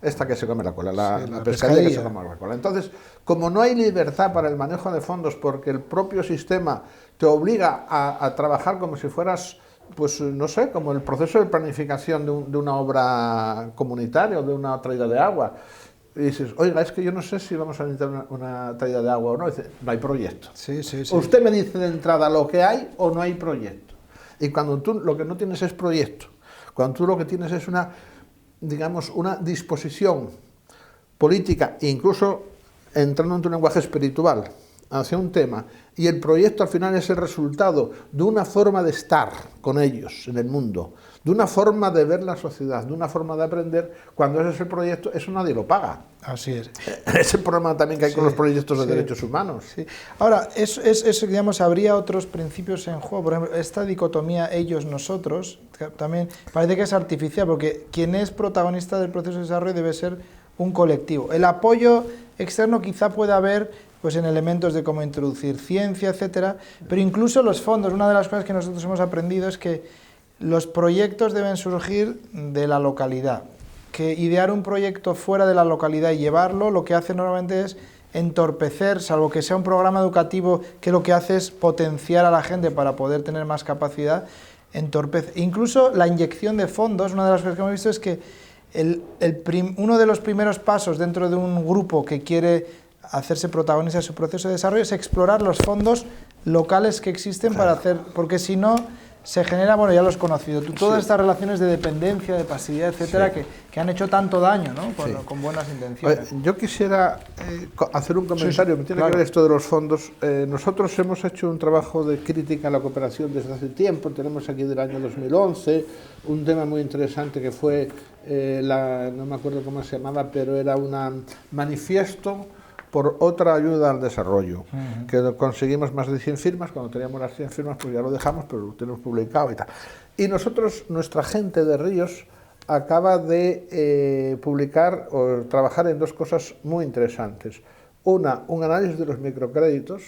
esta que se come la cola, la pescadilla que se come la cola. Entonces, como no hay libertad para el manejo de fondos, porque el propio sistema te obliga a trabajar como si fueras, pues no sé, como el proceso de planificación de una obra comunitaria o de una traída de agua. Y dices, oiga, es que yo no sé si vamos a necesitar una traída de agua o no. Y dice, no hay proyecto. Usted me dice de entrada lo que hay o no hay proyecto. Y cuando tú lo que no tienes es proyecto, cuando tú lo que tienes es una disposición política, incluso entrando en tu lenguaje espiritual, hacia un tema, y el proyecto al final es el resultado de una forma de estar con ellos en el mundo, de una forma de ver la sociedad, de una forma de aprender. Cuando ese es el proyecto, eso nadie lo paga. Así es. Es el problema también que hay con los proyectos de derechos humanos. Ahora, digamos, habría otros principios en juego. Por ejemplo, esta dicotomía ellos-nosotros, también parece que es artificial, porque quien es protagonista del proceso de desarrollo debe ser un colectivo. El apoyo externo quizá pueda haber pues en elementos de cómo introducir ciencia, etcétera, pero incluso los fondos. Una de las cosas que nosotros hemos aprendido es que los proyectos deben surgir de la localidad, que idear un proyecto fuera de la localidad y llevarlo, lo que hace normalmente es entorpecer, salvo que sea un programa educativo que lo que hace es potenciar a la gente para poder tener más capacidad, entorpece. Incluso la inyección de fondos, una de las cosas que hemos visto es que Uno de los primeros pasos dentro de un grupo que quiere hacerse protagonista de su proceso de desarrollo es explorar los fondos locales que existen para hacer, porque si no se genera, bueno, ya lo has conocido, todas estas relaciones de dependencia, de pasividad, etcétera, que han hecho tanto daño, ¿no? Con buenas intenciones. Yo quisiera hacer un comentario que tiene que ver esto de los fondos. Nosotros hemos hecho un trabajo de crítica a la cooperación desde hace tiempo, tenemos aquí del año 2011 un tema muy interesante que fue, no me acuerdo cómo se llamaba, pero era un manifiesto por otra ayuda al desarrollo, que conseguimos más de 100 firmas. Cuando teníamos las 100 firmas pues ya lo dejamos, pero lo tenemos publicado y tal. Y nosotros, nuestra gente de Ríos, acaba de publicar o trabajar en dos cosas muy interesantes. Una, un análisis de los microcréditos,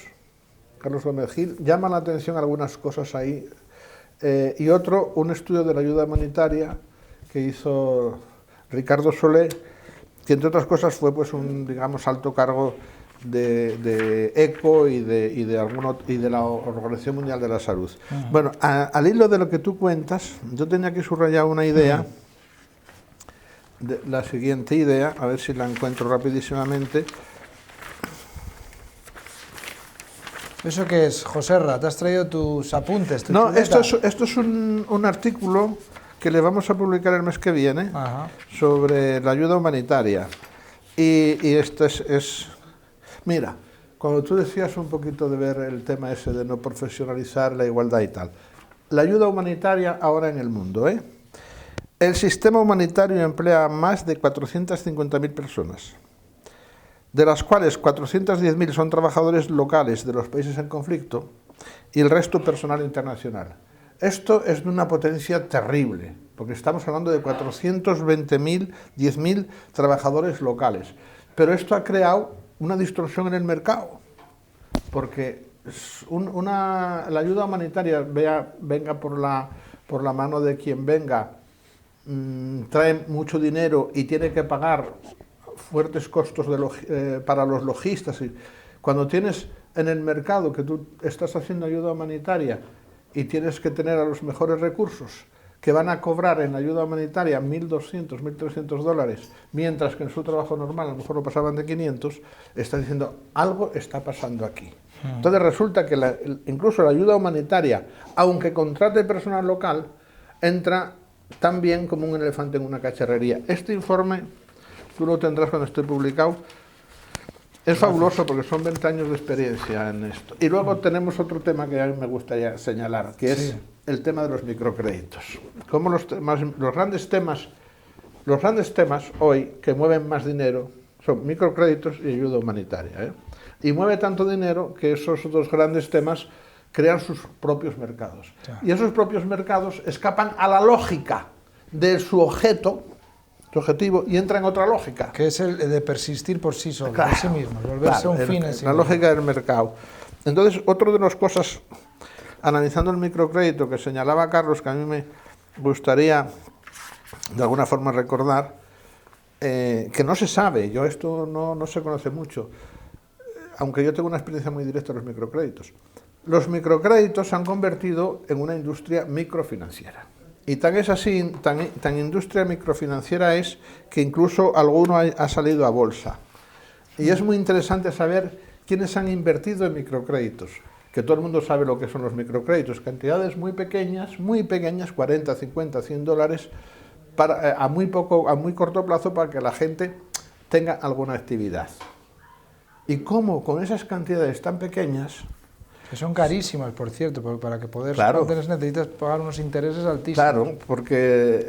Carlos Gómez Gil, llama la atención algunas cosas ahí, y otro, un estudio de la ayuda humanitaria que hizo Ricardo Solé, que entre otras cosas fue pues un, digamos, alto cargo de ECO y de la Organización Mundial de la Salud. Bueno, al hilo de lo que tú cuentas, yo tenía aquí subrayado una idea, la siguiente idea, a ver si la encuentro rapidísimamente. ¿Eso qué es, Joserra? ¿Te has traído tus apuntes? No, esto es un artículo que le vamos a publicar el mes que viene. Ajá. Sobre la ayuda humanitaria. Y esto es... Mira, cuando tú decías un poquito de ver el tema ese de no profesionalizar la igualdad y tal, la ayuda humanitaria ahora en el mundo, el sistema humanitario emplea a más de 450.000 personas, de las cuales 410.000 son trabajadores locales de los países en conflicto y el resto personal internacional. Esto es de una potencia terrible, porque estamos hablando de 420.000, 10.000 trabajadores locales. Pero esto ha creado una distorsión en el mercado, porque la ayuda humanitaria, venga por la mano de quien venga, trae mucho dinero y tiene que pagar fuertes costos para los logistas. Y cuando tienes en el mercado que tú estás haciendo ayuda humanitaria y tienes que tener a los mejores recursos que van a cobrar en ayuda humanitaria $1.200, $1.300, mientras que en su trabajo normal a lo mejor lo pasaban de 500, está diciendo, algo está pasando aquí. Entonces resulta que incluso la ayuda humanitaria, aunque contrate personal local, entra también como un elefante en una cacharrería. Este informe, tú lo tendrás cuando esté publicado. Es fabuloso porque son 20 años de experiencia en esto. Y luego tenemos otro tema que a mí me gustaría señalar, que es el tema de los microcréditos. Como los grandes temas hoy que mueven más dinero son microcréditos y ayuda humanitaria. Y mueve tanto dinero que esos dos grandes temas crean sus propios mercados. Y esos propios mercados escapan a la lógica de su objetivo y entra en otra lógica. Que es el de persistir por sí solo, por sí mismo, volverse un fin en sí mismo. La lógica del mercado. Entonces, otra de las cosas, analizando el microcrédito que señalaba Carlos, que a mí me gustaría de alguna forma recordar, que no se sabe, esto no se conoce mucho, aunque yo tengo una experiencia muy directa en los microcréditos. Los microcréditos se han convertido en una industria microfinanciera. Y tan es así, tan industria microfinanciera es que incluso alguno ha salido a bolsa. Y es muy interesante saber quiénes han invertido en microcréditos, que todo el mundo sabe lo que son los microcréditos, cantidades muy pequeñas, 40, 50, $100, a muy corto plazo para que la gente tenga alguna actividad. Y cómo con esas cantidades tan pequeñas... Que son carísimas, por cierto, porque para que poder mantenerse necesitas pagar unos intereses altísimos. Claro, porque,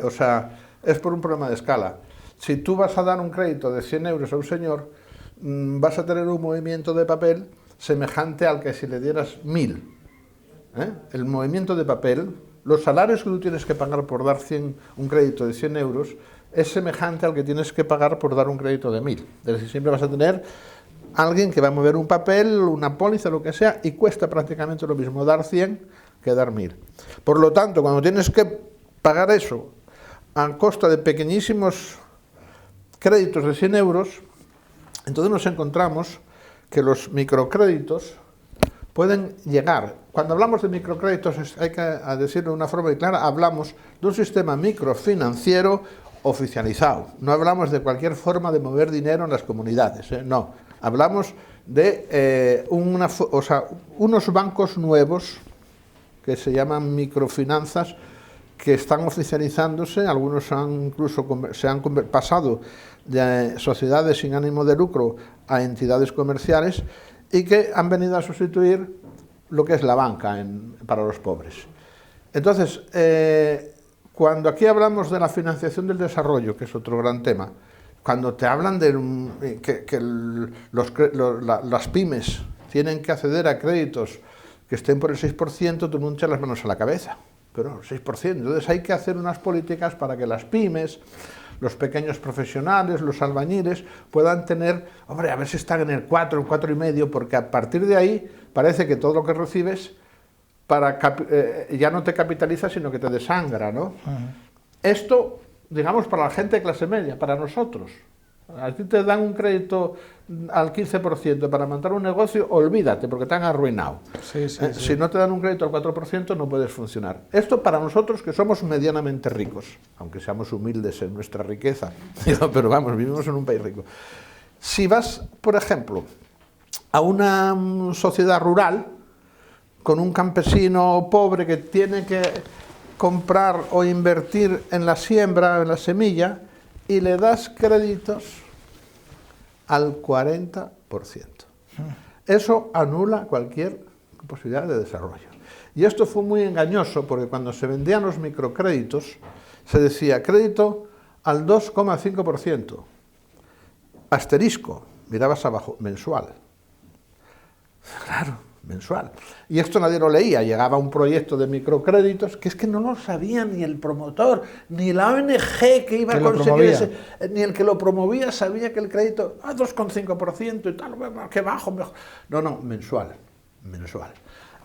es por un problema de escala. Si tú vas a dar un crédito de 100 euros a un señor, vas a tener un movimiento de papel semejante al que si le dieras 1.000. El movimiento de papel, los salarios que tú tienes que pagar por dar un crédito de 100 euros, es semejante al que tienes que pagar por dar un crédito de 1.000. Es decir, siempre vas a tener alguien que va a mover un papel, una póliza, lo que sea, y cuesta prácticamente lo mismo dar 100 que dar 1.000. Por lo tanto, cuando tienes que pagar eso a costa de pequeñísimos créditos de 100 euros, entonces nos encontramos que los microcréditos pueden llegar. Cuando hablamos de microcréditos, hay que decirlo de una forma muy clara, hablamos de un sistema microfinanciero oficializado. No hablamos de cualquier forma de mover dinero en las comunidades, no. Hablamos de unos bancos nuevos que se llaman microfinanzas, que están oficializándose. Algunos se han pasado de sociedades sin ánimo de lucro a entidades comerciales y que han venido a sustituir lo que es la banca para los pobres. Entonces, cuando aquí hablamos de la financiación del desarrollo, que es otro gran tema, cuando te hablan de que las pymes tienen que acceder a créditos que estén por el 6%, tú no echas las manos a la cabeza. Pero 6%. Entonces hay que hacer unas políticas para que las pymes, los pequeños profesionales, los albañiles, puedan tener, hombre, a ver si están en el 4, el 4,5, porque a partir de ahí parece que todo lo que recibes ya no te capitaliza, sino que te desangra, ¿no? Esto, digamos, para la gente de clase media, para nosotros. A ti te dan un crédito al 15% para montar un negocio, olvídate, porque te han arruinado. Sí. Si no te dan un crédito al 4%, no puedes funcionar. Esto para nosotros, que somos medianamente ricos, aunque seamos humildes en nuestra riqueza, pero vamos, vivimos en un país rico. Si vas, por ejemplo, a una sociedad rural, con un campesino pobre que tiene que comprar o invertir en la siembra, en la semilla, y le das créditos al 40%. Eso anula cualquier posibilidad de desarrollo. Y esto fue muy engañoso, porque cuando se vendían los microcréditos, se decía crédito al 2,5%. Asterisco, mirabas abajo, mensual. Claro, mensual. Y esto nadie lo leía. Llegaba un proyecto de microcréditos que es que no lo sabía ni el promotor, ni la ONG que iba a conseguir ese, ni el que lo promovía sabía que el crédito 2,5% y tal, qué bajo, mejor. No, mensual.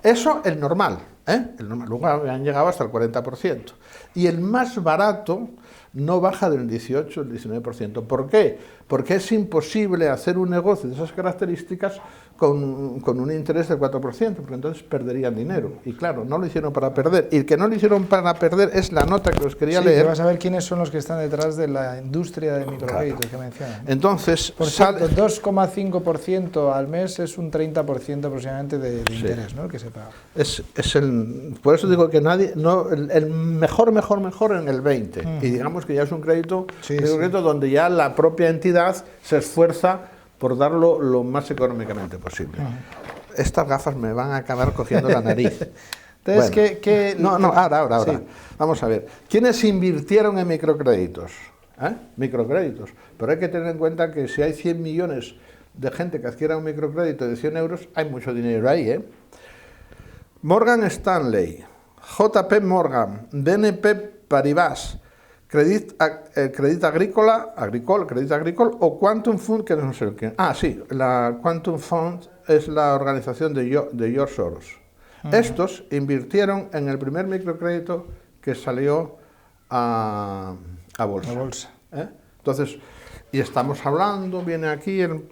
Eso el normal, el normal. Luego han llegado hasta el 40%. Y el más barato no baja del 18 o el 19%. ¿Por qué? Porque es imposible hacer un negocio de esas características con un interés del 4%, porque entonces perderían dinero. Y claro, no lo hicieron para perder. Y el que no lo hicieron para perder es la nota que os quería leer. Vas a ver quiénes son los que están detrás de la industria de microcréditos que mencionan. Entonces, por cierto, 2,5% al mes es un 30% aproximadamente de interés, ¿no? El que se paga. Por eso digo que el mejor en el 20%. Y digamos que ya es un crédito, donde ya la propia entidad se esfuerza por darlo lo más económicamente posible. Estas gafas me van a acabar cogiendo la nariz. Entonces, bueno, ahora. Sí. Vamos a ver. ¿Quiénes invirtieron en microcréditos? Microcréditos. Pero hay que tener en cuenta que si hay 100 millones de gente que adquiera un microcrédito de 100 euros, hay mucho dinero ahí, Morgan Stanley, JP Morgan, BNP Paribas, Crédit Agricole o Quantum Fund, que no sé qué. La Quantum Fund es la organización de George Soros. Estos invirtieron en el primer microcrédito que salió a bolsa. Entonces, y estamos hablando, viene aquí el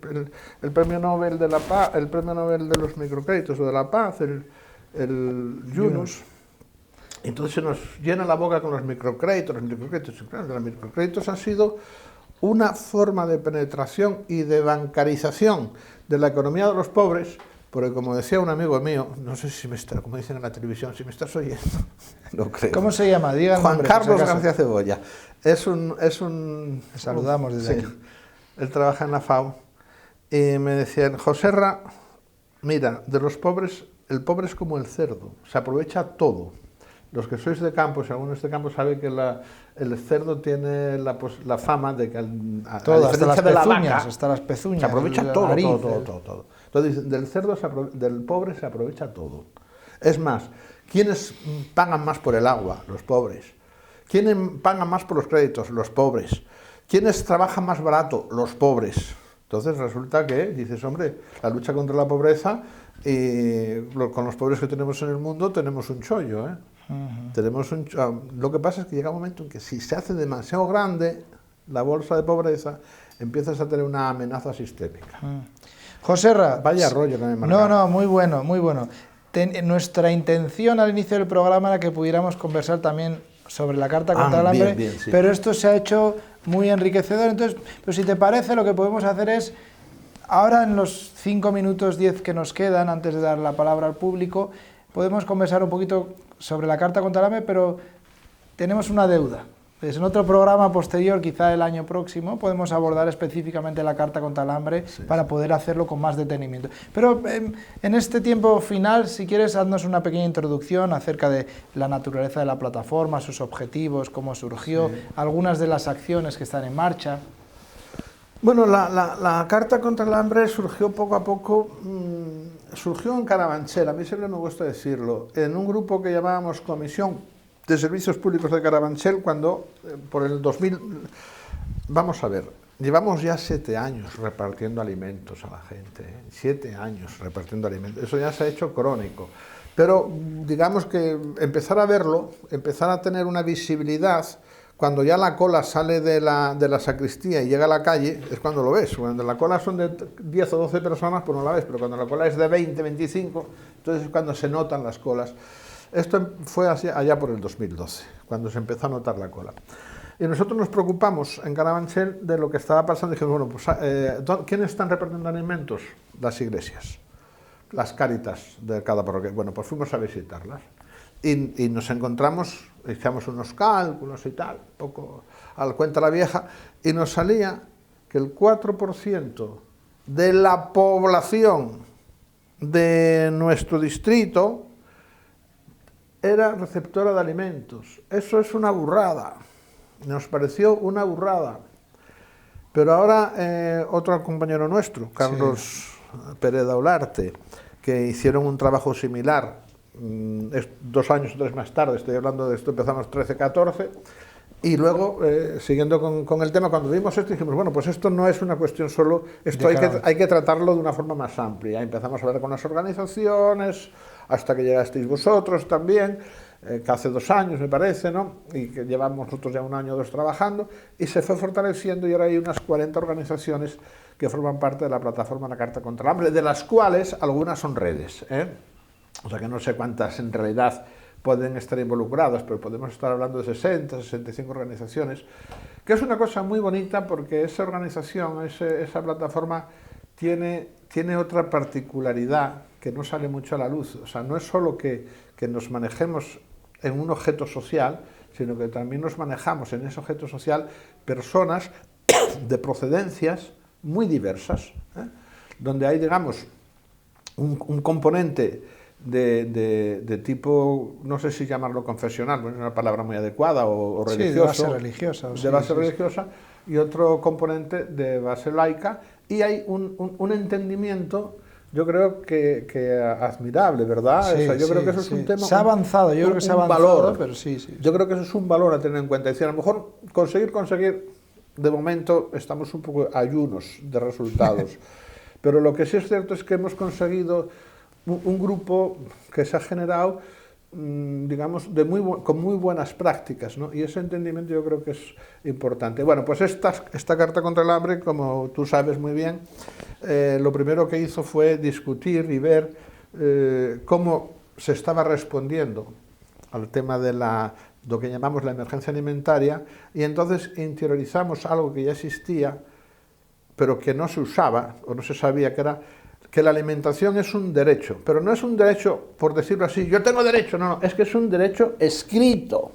premio Nobel de la Paz, el premio Nobel de los microcréditos o de la paz, el Yunus. Entonces se nos llena la boca con los microcréditos. Los microcréditos han sido una forma de penetración y de bancarización de la economía de los pobres, porque como decía un amigo mío, no sé si me está, como dicen en la televisión, si me estás oyendo, no creo. ¿Cómo se llama? Diga el Juan nombre, Carlos García Cebolla. Es un Le saludamos desde aquí. Él trabaja en la FAO y me decían, Joserra, mira, de los pobres, el pobre es como el cerdo, se aprovecha todo. Los que sois de campo, si alguno es de campo, sabe que el cerdo tiene la fama de que todo, hasta las pezuñas, se aprovecha todo. Entonces, del pobre se aprovecha todo. Es más, ¿quiénes pagan más por el agua? Los pobres. ¿Quiénes pagan más por los créditos? Los pobres. ¿Quiénes trabajan más barato? Los pobres. Entonces resulta que dices, hombre, la lucha contra la pobreza, con los pobres que tenemos en el mundo tenemos un chollo, Lo que pasa es que llega un momento en que si se hace demasiado grande la bolsa de pobreza, empiezas a tener una amenaza sistémica. Joserra, vaya rollo que me he marcado. No, muy bueno. Nuestra intención al inicio del programa era que pudiéramos conversar también sobre la carta contra el hambre, bien, sí. pero esto se ha hecho muy enriquecedor. Entonces, pues si te parece, lo que podemos hacer es, ahora en los 5 minutos 10 que nos quedan, antes de dar la palabra al público, podemos conversar un poquito sobre la carta contra el hambre, pero tenemos una deuda. Pues en otro programa posterior, quizá el año próximo, podemos abordar específicamente la carta contra el hambre para poder hacerlo con más detenimiento. Pero en este tiempo final, si quieres, haznos una pequeña introducción acerca de la naturaleza de la plataforma, sus objetivos, cómo surgió, algunas de las acciones que están en marcha. Bueno, la carta contra el hambre surgió poco a poco, surgió en Carabanchel, a mí siempre me gusta decirlo, en un grupo que llamábamos Comisión de Servicios Públicos de Carabanchel, cuando por el 2000, vamos a ver, llevamos ya 7 años repartiendo alimentos a la gente, 7 años repartiendo alimentos, eso ya se ha hecho crónico, pero digamos que empezar a verlo, empezar a tener una visibilidad, cuando ya la cola sale de la sacristía y llega a la calle, es cuando lo ves. Cuando la cola son de 10 o 12 personas, pues no la ves, pero cuando la cola es de 20, 25, entonces es cuando se notan las colas. Esto fue allá por el 2012, cuando se empezó a notar la cola. Y nosotros nos preocupamos en Carabanchel de lo que estaba pasando. Dijimos, bueno, pues ¿quiénes están repartiendo alimentos? Las iglesias, las cáritas de cada parroquia. Bueno, pues fuimos a visitarlas. Y nos encontramos, hicimos unos cálculos y tal, un poco al cuenta la vieja, y nos salía que el 4% de la población de nuestro distrito era receptora de alimentos. Eso es una burrada, nos pareció una burrada. Pero ahora otro compañero nuestro, Carlos Pereda Olarte, que hicieron un trabajo similar, 2 años o 3 más tarde, estoy hablando de esto, empezamos 13, 14, y luego, siguiendo con el tema, cuando vimos esto dijimos, bueno, pues esto no es una cuestión solo, esto hay que tratarlo de una forma más amplia. Empezamos a hablar con las organizaciones, hasta que llegasteis vosotros también, que hace 2 años me parece, ¿no? Y que llevamos nosotros ya 1 año o 2 trabajando, y se fue fortaleciendo, y ahora hay unas 40 organizaciones que forman parte de la plataforma La Carta contra el Hambre, de las cuales algunas son redes, O sea que no sé cuántas en realidad pueden estar involucradas, pero podemos estar hablando de 60, 65 organizaciones, que es una cosa muy bonita porque esa organización, esa plataforma tiene otra particularidad que no sale mucho a la luz. O sea, no es solo que nos manejemos en un objeto social, sino que también nos manejamos en ese objeto social personas de procedencias muy diversas, donde hay, digamos, un componente de tipo, no sé si llamarlo confesional, no es una palabra muy adecuada, o religioso, de base religiosa. De base religiosa, y otro componente de base laica, y hay un entendimiento, yo creo que admirable, ¿verdad? Sí, o sea, yo creo que eso es un tema... Se ha avanzado, yo creo que se ha avanzado, valor, pero sí. Yo creo que eso es un valor a tener en cuenta. Es decir, a lo mejor conseguir, de momento estamos un poco ayunos de resultados, pero lo que sí es cierto es que hemos conseguido un grupo que se ha generado, digamos, con muy buenas prácticas, ¿no? Y ese entendimiento yo creo que es importante. Bueno, pues esta carta contra el hambre, como tú sabes muy bien, lo primero que hizo fue discutir y ver cómo se estaba respondiendo al tema de lo que llamamos la emergencia alimentaria, y entonces interiorizamos algo que ya existía, pero que no se usaba o no se sabía, que la alimentación es un derecho, pero no es un derecho, por decirlo así, yo tengo derecho, no, es que es un derecho escrito,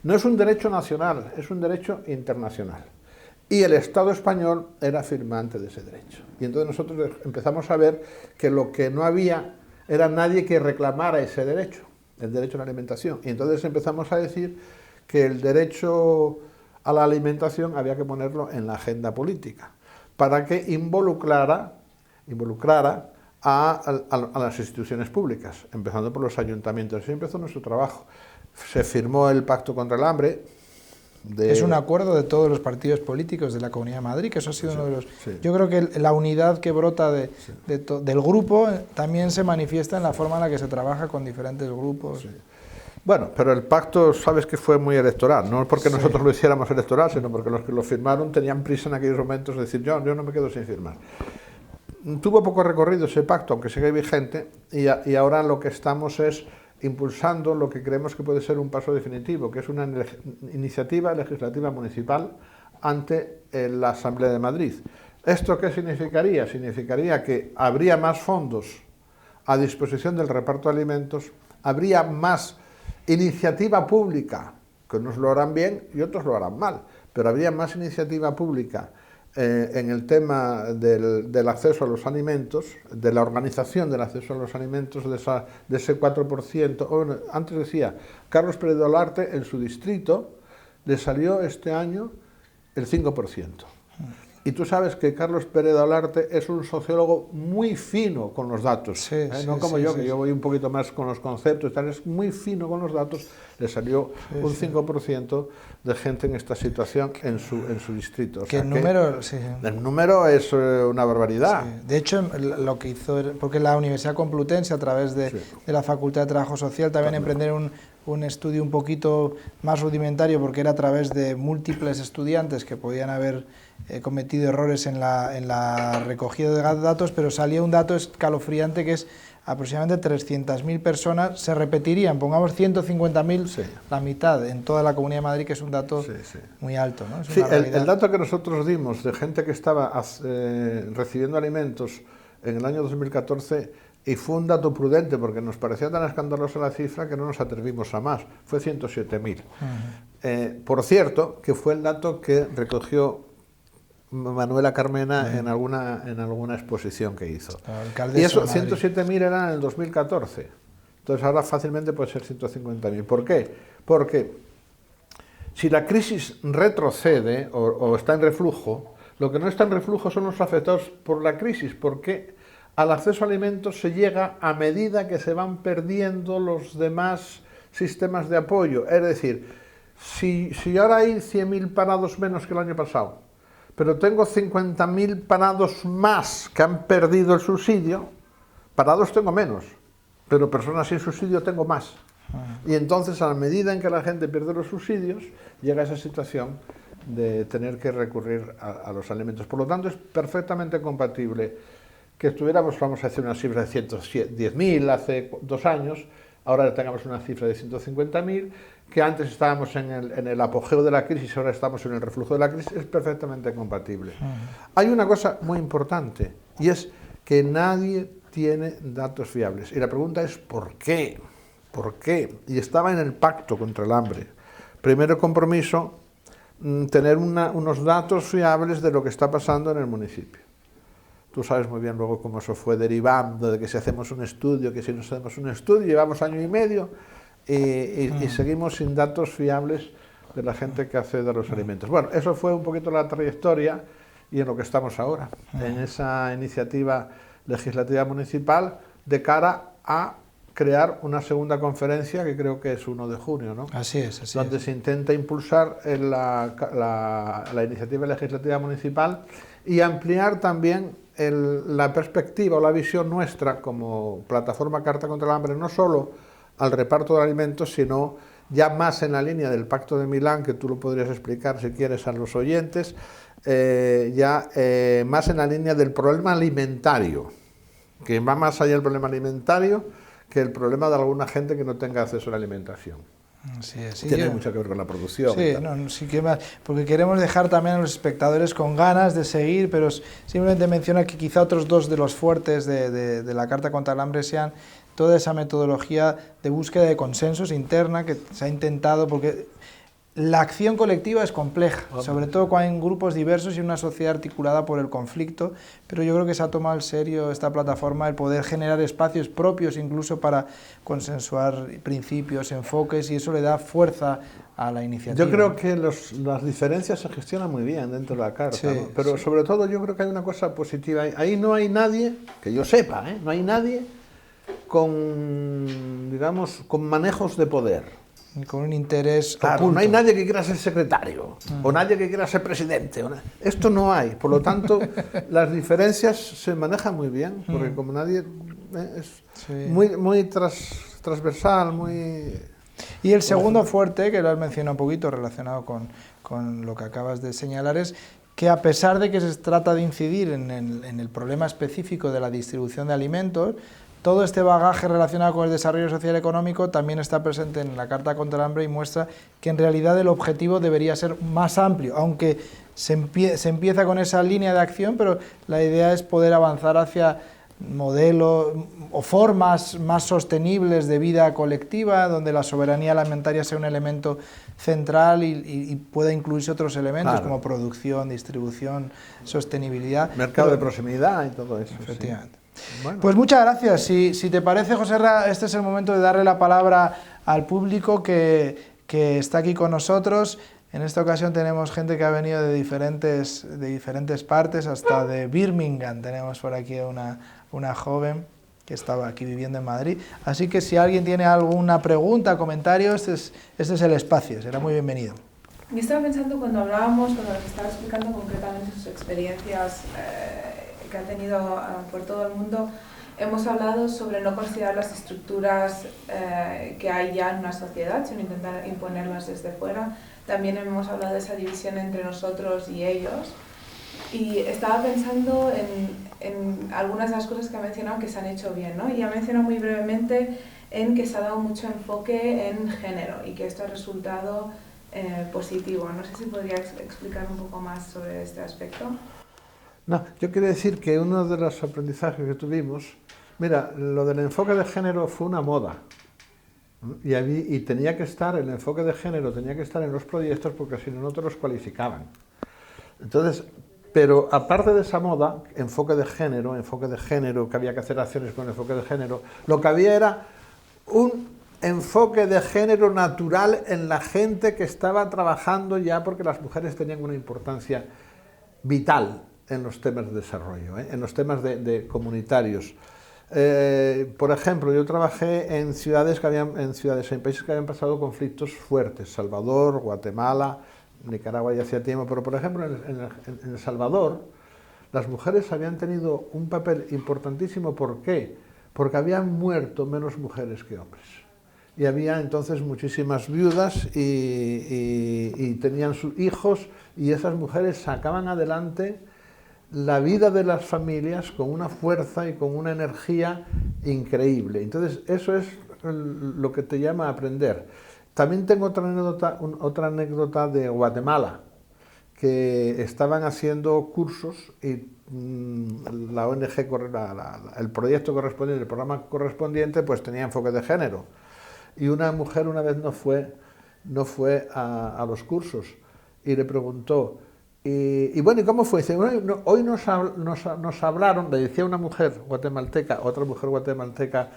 no es un derecho nacional, es un derecho internacional. Y el Estado español era firmante de ese derecho. Y entonces nosotros empezamos a ver que lo que no había era nadie que reclamara ese derecho, el derecho a la alimentación. Y entonces empezamos a decir que el derecho a la alimentación había que ponerlo en la agenda política, para que involucrara a las instituciones públicas, empezando por los ayuntamientos. Así empezó nuestro trabajo. Se firmó el Pacto contra el Hambre. Es un acuerdo de todos los partidos políticos de la Comunidad de Madrid, que eso ha sido uno de los... Sí. Yo creo que la unidad que brota del grupo también se manifiesta en la forma en la que se trabaja con diferentes grupos. Sí. Bueno, pero el pacto, sabes que fue muy electoral, no porque nosotros lo hiciéramos electoral, sino porque los que lo firmaron tenían prisa en aquellos momentos de decir, yo no me quedo sin firmar. Tuvo poco recorrido ese pacto, aunque sigue vigente, y ahora lo que estamos es impulsando lo que creemos que puede ser un paso definitivo, que es una iniciativa legislativa municipal ante la Asamblea de Madrid. ¿Esto qué significaría? Significaría que habría más fondos a disposición del reparto de alimentos, habría más iniciativa pública, que unos lo harán bien y otros lo harán mal, pero habría más iniciativa pública en el tema del acceso a los alimentos, de la organización del acceso a los alimentos, de ese 4%. Bueno, antes decía, Carlos Pérez de Olarte, en su distrito, le salió este año el 5%. Y tú sabes que Carlos Pérez de Olarte es un sociólogo muy fino con los datos, no como yo, que yo voy un poquito más con los conceptos, tal, es muy fino con los datos, le salió un 5% de gente en esta situación en su distrito. O sea, el número es una barbaridad. Sí. De hecho, lo que hizo, porque la Universidad Complutense, a través de la Facultad de Trabajo Social, también emprendieron un estudio un poquito más rudimentario, porque era a través de múltiples estudiantes que podían haber cometido errores en la recogida de datos, pero salía un dato escalofriante, que es aproximadamente 300.000 personas se repetirían, pongamos 150.000, la mitad en toda la Comunidad de Madrid, que es un dato muy alto, ¿no? Sí, el dato que nosotros dimos de gente que estaba recibiendo alimentos en el año 2014, y fue un dato prudente porque nos parecía tan escandalosa la cifra que no nos atrevimos a más, fue 107.000. Por cierto, que fue el dato que recogió Manuela Carmena en alguna exposición que hizo. Y eso, 107.000 eran en el 2014. Entonces ahora fácilmente puede ser 150.000. ¿Por qué? Porque si la crisis retrocede o está en reflujo, lo que no está en reflujo son los afectados por la crisis, porque al acceso a alimentos se llega a medida que se van perdiendo los demás sistemas de apoyo. Es decir, si ahora hay 100.000 parados menos que el año pasado, pero tengo 50.000 parados más que han perdido el subsidio, parados tengo menos, pero personas sin subsidio tengo más. Y entonces, a la medida en que la gente pierde los subsidios, llega a esa situación de tener que recurrir a los alimentos. Por lo tanto, es perfectamente compatible que estuviéramos, vamos a decir, una cifra de 110.000 hace 2 años, ahora tengamos una cifra de 150.000, que antes estábamos en el apogeo de la crisis, ahora estamos en el reflujo de la crisis, es perfectamente compatible. Hay una cosa muy importante, y es que nadie tiene datos fiables. Y la pregunta es, ¿por qué? ¿Por qué? Y estaba en el Pacto contra el Hambre. Primero compromiso, tener unos datos fiables de lo que está pasando en el municipio. Tú sabes muy bien luego cómo eso fue derivando, de que si hacemos un estudio, que si no hacemos un estudio, llevamos año y medio y seguimos sin datos fiables de la gente que accede a los alimentos. Bueno, eso fue un poquito la trayectoria y en lo que estamos ahora, en esa iniciativa legislativa municipal de cara a crear una segunda conferencia que creo que es 1 de junio, ¿no? Así es. Donde se intenta impulsar la iniciativa legislativa municipal y ampliar también la perspectiva o la visión nuestra como plataforma Carta contra el Hambre, no solo al reparto de alimentos, sino ya más en la línea del Pacto de Milán, que tú lo podrías explicar si quieres a los oyentes, más en la línea del problema alimentario, que va más allá del problema alimentario que el problema de alguna gente que no tenga acceso a la alimentación. Sí, tiene mucho que ver con la producción. Porque queremos dejar también a los espectadores con ganas de seguir, pero simplemente menciona que quizá otros 2 de los fuertes de la Carta contra el Hambre sean toda esa metodología de búsqueda de consensos interna que se ha intentado, porque la acción colectiva es compleja, sobre todo cuando hay grupos diversos y una sociedad articulada por el conflicto, pero yo creo que se ha tomado en serio esta plataforma el poder generar espacios propios incluso para consensuar principios, enfoques, y eso le da fuerza a la iniciativa. Yo creo que las diferencias se gestionan muy bien dentro de la Carta, ¿no? Pero sobre todo yo creo que hay una cosa positiva. Ahí no hay nadie, que yo sepa, no hay nadie con manejos de poder. Con un interés oculto. No hay nadie que quiera ser secretario, o nadie que quiera ser presidente. Esto no hay. Por lo tanto, las diferencias se manejan muy bien, porque como nadie es muy transversal, muy... Y el segundo fuerte, que lo has mencionado un poquito relacionado con lo que acabas de señalar, es que a pesar de que se trata de incidir en el problema específico de la distribución de alimentos, todo este bagaje relacionado con el desarrollo social y económico también está presente en la Carta contra el Hambre y muestra que en realidad el objetivo debería ser más amplio, aunque se empieza con esa línea de acción, pero la idea es poder avanzar hacia modelos o formas más sostenibles de vida colectiva, donde la soberanía alimentaria sea un elemento central y pueda incluirse otros elementos, claro, como producción, distribución, sostenibilidad. Mercado de proximidad y todo eso. Efectivamente. Sí. Bueno. Pues muchas gracias. Si te parece, Joserra, este es el momento de darle la palabra al público que está aquí con nosotros. En esta ocasión tenemos gente que ha venido de diferentes partes, hasta de Birmingham. Tenemos por aquí una joven que estaba aquí viviendo en Madrid. Así que si alguien tiene alguna pregunta, comentario, este es el espacio, será muy bienvenido. Yo estaba pensando cuando nos estaba explicando concretamente sus experiencias que han tenido por todo el mundo, hemos hablado sobre no considerar las estructuras que hay ya en una sociedad, sino intentar imponerlas desde fuera. También hemos hablado de esa división entre nosotros y ellos. Y estaba pensando en algunas de las cosas que ha mencionado que se han hecho bien, ¿no? Y ha mencionado muy brevemente en que se ha dado mucho enfoque en género y que esto ha resultado positivo. No sé si podría explicar un poco más sobre este aspecto. No, yo quiero decir que uno de los aprendizajes que tuvimos, mira, lo del enfoque de género fue una moda. Y tenía que estar, el enfoque de género tenía que estar en los proyectos porque si no, no te los cualificaban. Entonces, pero aparte de esa moda, enfoque de género, que había que hacer acciones con enfoque de género, lo que había era un enfoque de género natural en la gente que estaba trabajando ya, porque las mujeres tenían una importancia vital en los temas de desarrollo, en los temas de comunitarios. Por ejemplo, yo trabajé en en países que habían pasado conflictos fuertes, Salvador, Guatemala, Nicaragua ya hacía tiempo, pero por ejemplo en El Salvador las mujeres habían tenido un papel importantísimo. ¿Por qué? Porque habían muerto menos mujeres que hombres. Y había entonces muchísimas viudas y tenían sus hijos, y esas mujeres sacaban adelante la vida de las familias con una fuerza y con una energía increíble. Entonces eso es lo que te llama a aprender. También tengo otra anécdota de Guatemala, que estaban haciendo cursos y la ONG, el proyecto correspondiente, el programa correspondiente, pues tenía enfoque de género. Y una mujer una vez no fue a los cursos y le preguntó, y bueno, ¿y cómo fue? Dice, bueno, hoy nos hablaron, le decía una mujer guatemalteca, otra mujer guatemalteca,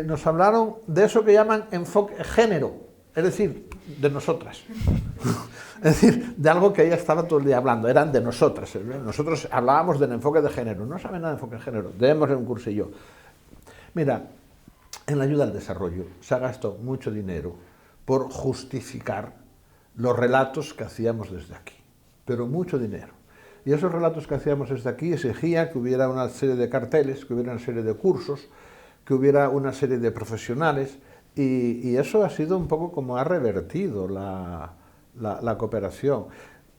nos hablaron de eso que llaman enfoque género, es decir, de nosotras. Es decir, de algo que ella estaba todo el día hablando, eran de nosotras. Nosotros hablábamos del enfoque de género, no saben nada de enfoque de género, debemos un cursillo. Mira, en la ayuda al desarrollo se ha gastado mucho dinero por justificar los relatos que hacíamos desde aquí, pero mucho dinero. Y esos relatos que hacíamos desde aquí exigía que hubiera una serie de carteles, que hubiera una serie de cursos, que hubiera una serie de profesionales, y eso ha sido un poco como ha revertido la cooperación.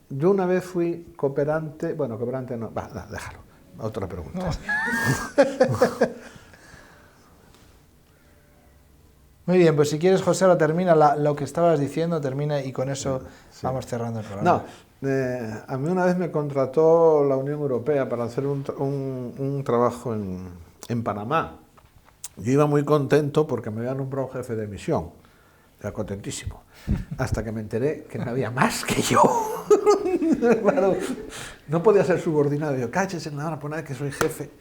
Yo una vez fui cooperante, bueno, cooperante no, déjalo, otra pregunta. No. Muy bien, pues si quieres, José, termina lo que estabas diciendo, termina y con eso sí, vamos cerrando el programa. No, a mí una vez me contrató la Unión Europea para hacer un trabajo en Panamá. Yo iba muy contento porque me habían nombrado jefe de misión, era contentísimo, hasta que me enteré que no había más que yo. Claro, no podía ser subordinado. Yo, cállese, no van a poner que soy jefe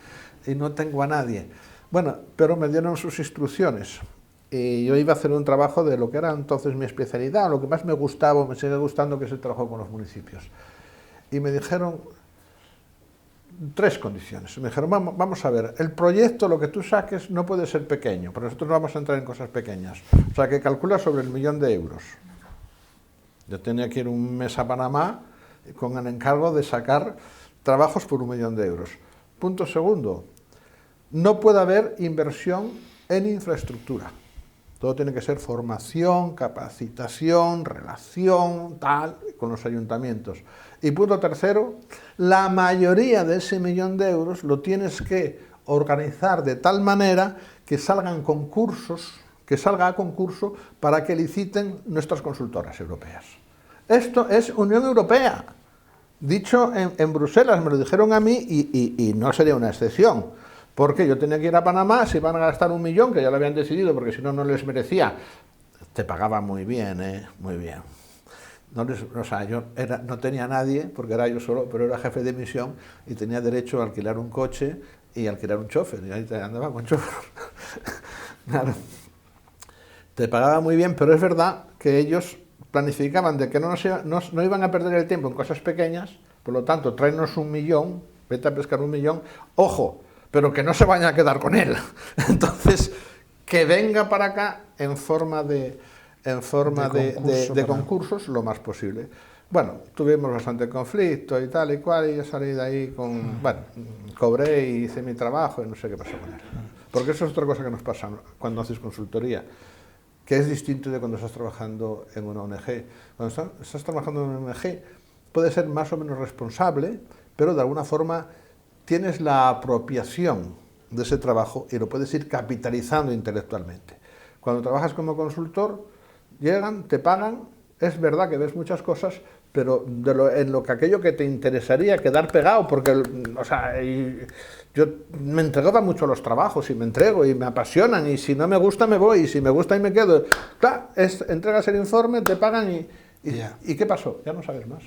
y no tengo a nadie. Bueno, pero me dieron sus instrucciones. Y yo iba a hacer un trabajo de lo que era entonces mi especialidad, lo que más me gustaba, me sigue gustando, que es el trabajo con los municipios. Y me dijeron 3 condiciones. Me dijeron, vamos a ver, el proyecto, lo que tú saques, no puede ser pequeño, pero nosotros no vamos a entrar en cosas pequeñas. O sea, que calcula sobre el 1.000.000 de euros. Yo tenía que ir un mes a Panamá con el encargo de sacar trabajos por 1.000.000 de euros. Punto segundo, no puede haber inversión en infraestructura. Todo tiene que ser formación, capacitación, relación, tal, con los ayuntamientos. Y punto tercero, la mayoría de ese 1.000.000 de euros lo tienes que organizar de tal manera que salgan concursos, que salga a concurso para que liciten nuestras consultoras europeas. Esto es Unión Europea. Dicho en Bruselas, me lo dijeron a mí y no sería una excepción. Porque yo tenía que ir a Panamá, se iban a gastar 1 millón, que ya lo habían decidido, porque si no, no les merecía. Te pagaba muy bien, muy bien. O sea, yo no tenía nadie, porque era yo solo, pero era jefe de misión y tenía derecho a alquilar un coche y alquilar un chofer. Y ahí andaba con chofer. Claro. Te pagaba muy bien, pero es verdad que ellos planificaban de que no iban a perder el tiempo en cosas pequeñas, por lo tanto, tráenos 1 millón, vete a pescar 1 millón, ojo, pero que no se vayan a quedar con él. Entonces, que venga para acá en forma de concursos lo más posible. Bueno, tuvimos bastante conflicto y tal y cual, y yo salí de ahí con, bueno, cobré y hice mi trabajo y no sé qué pasó con él. Porque eso es otra cosa que nos pasa cuando haces consultoría, que es distinto de cuando estás trabajando en una ONG. Cuando estás trabajando en una ONG, puedes ser más o menos responsable, pero de alguna forma tienes la apropiación de ese trabajo y lo puedes ir capitalizando intelectualmente. Cuando trabajas como consultor, llegan, te pagan, es verdad que ves muchas cosas, pero en lo que aquello que te interesaría quedar pegado, porque, o sea, yo me entregaba mucho a los trabajos y me entrego y me apasionan, y si no me gusta me voy, y si me gusta y me quedo. Claro, entregas el informe, te pagan ¿y qué pasó? Ya no sabes más.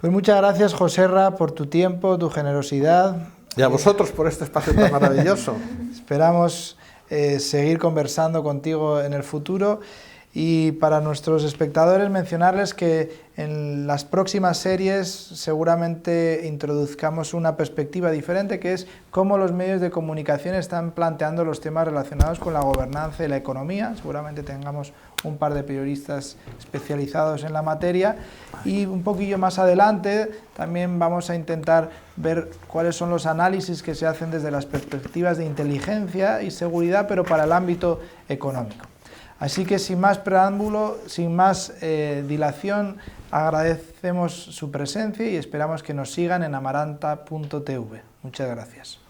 Pues muchas gracias, Joserra, por tu tiempo, tu generosidad. Y a vosotros por este espacio tan maravilloso. Esperamos seguir conversando contigo en el futuro. Y para nuestros espectadores mencionarles que en las próximas series seguramente introduzcamos una perspectiva diferente, que es cómo los medios de comunicación están planteando los temas relacionados con la gobernanza y la economía. Seguramente tengamos un par de periodistas especializados en la materia, y un poquillo más adelante también vamos a intentar ver cuáles son los análisis que se hacen desde las perspectivas de inteligencia y seguridad, pero para el ámbito económico. Así que sin más preámbulo, sin más dilación, agradecemos su presencia y esperamos que nos sigan en amaranta.tv. Muchas gracias.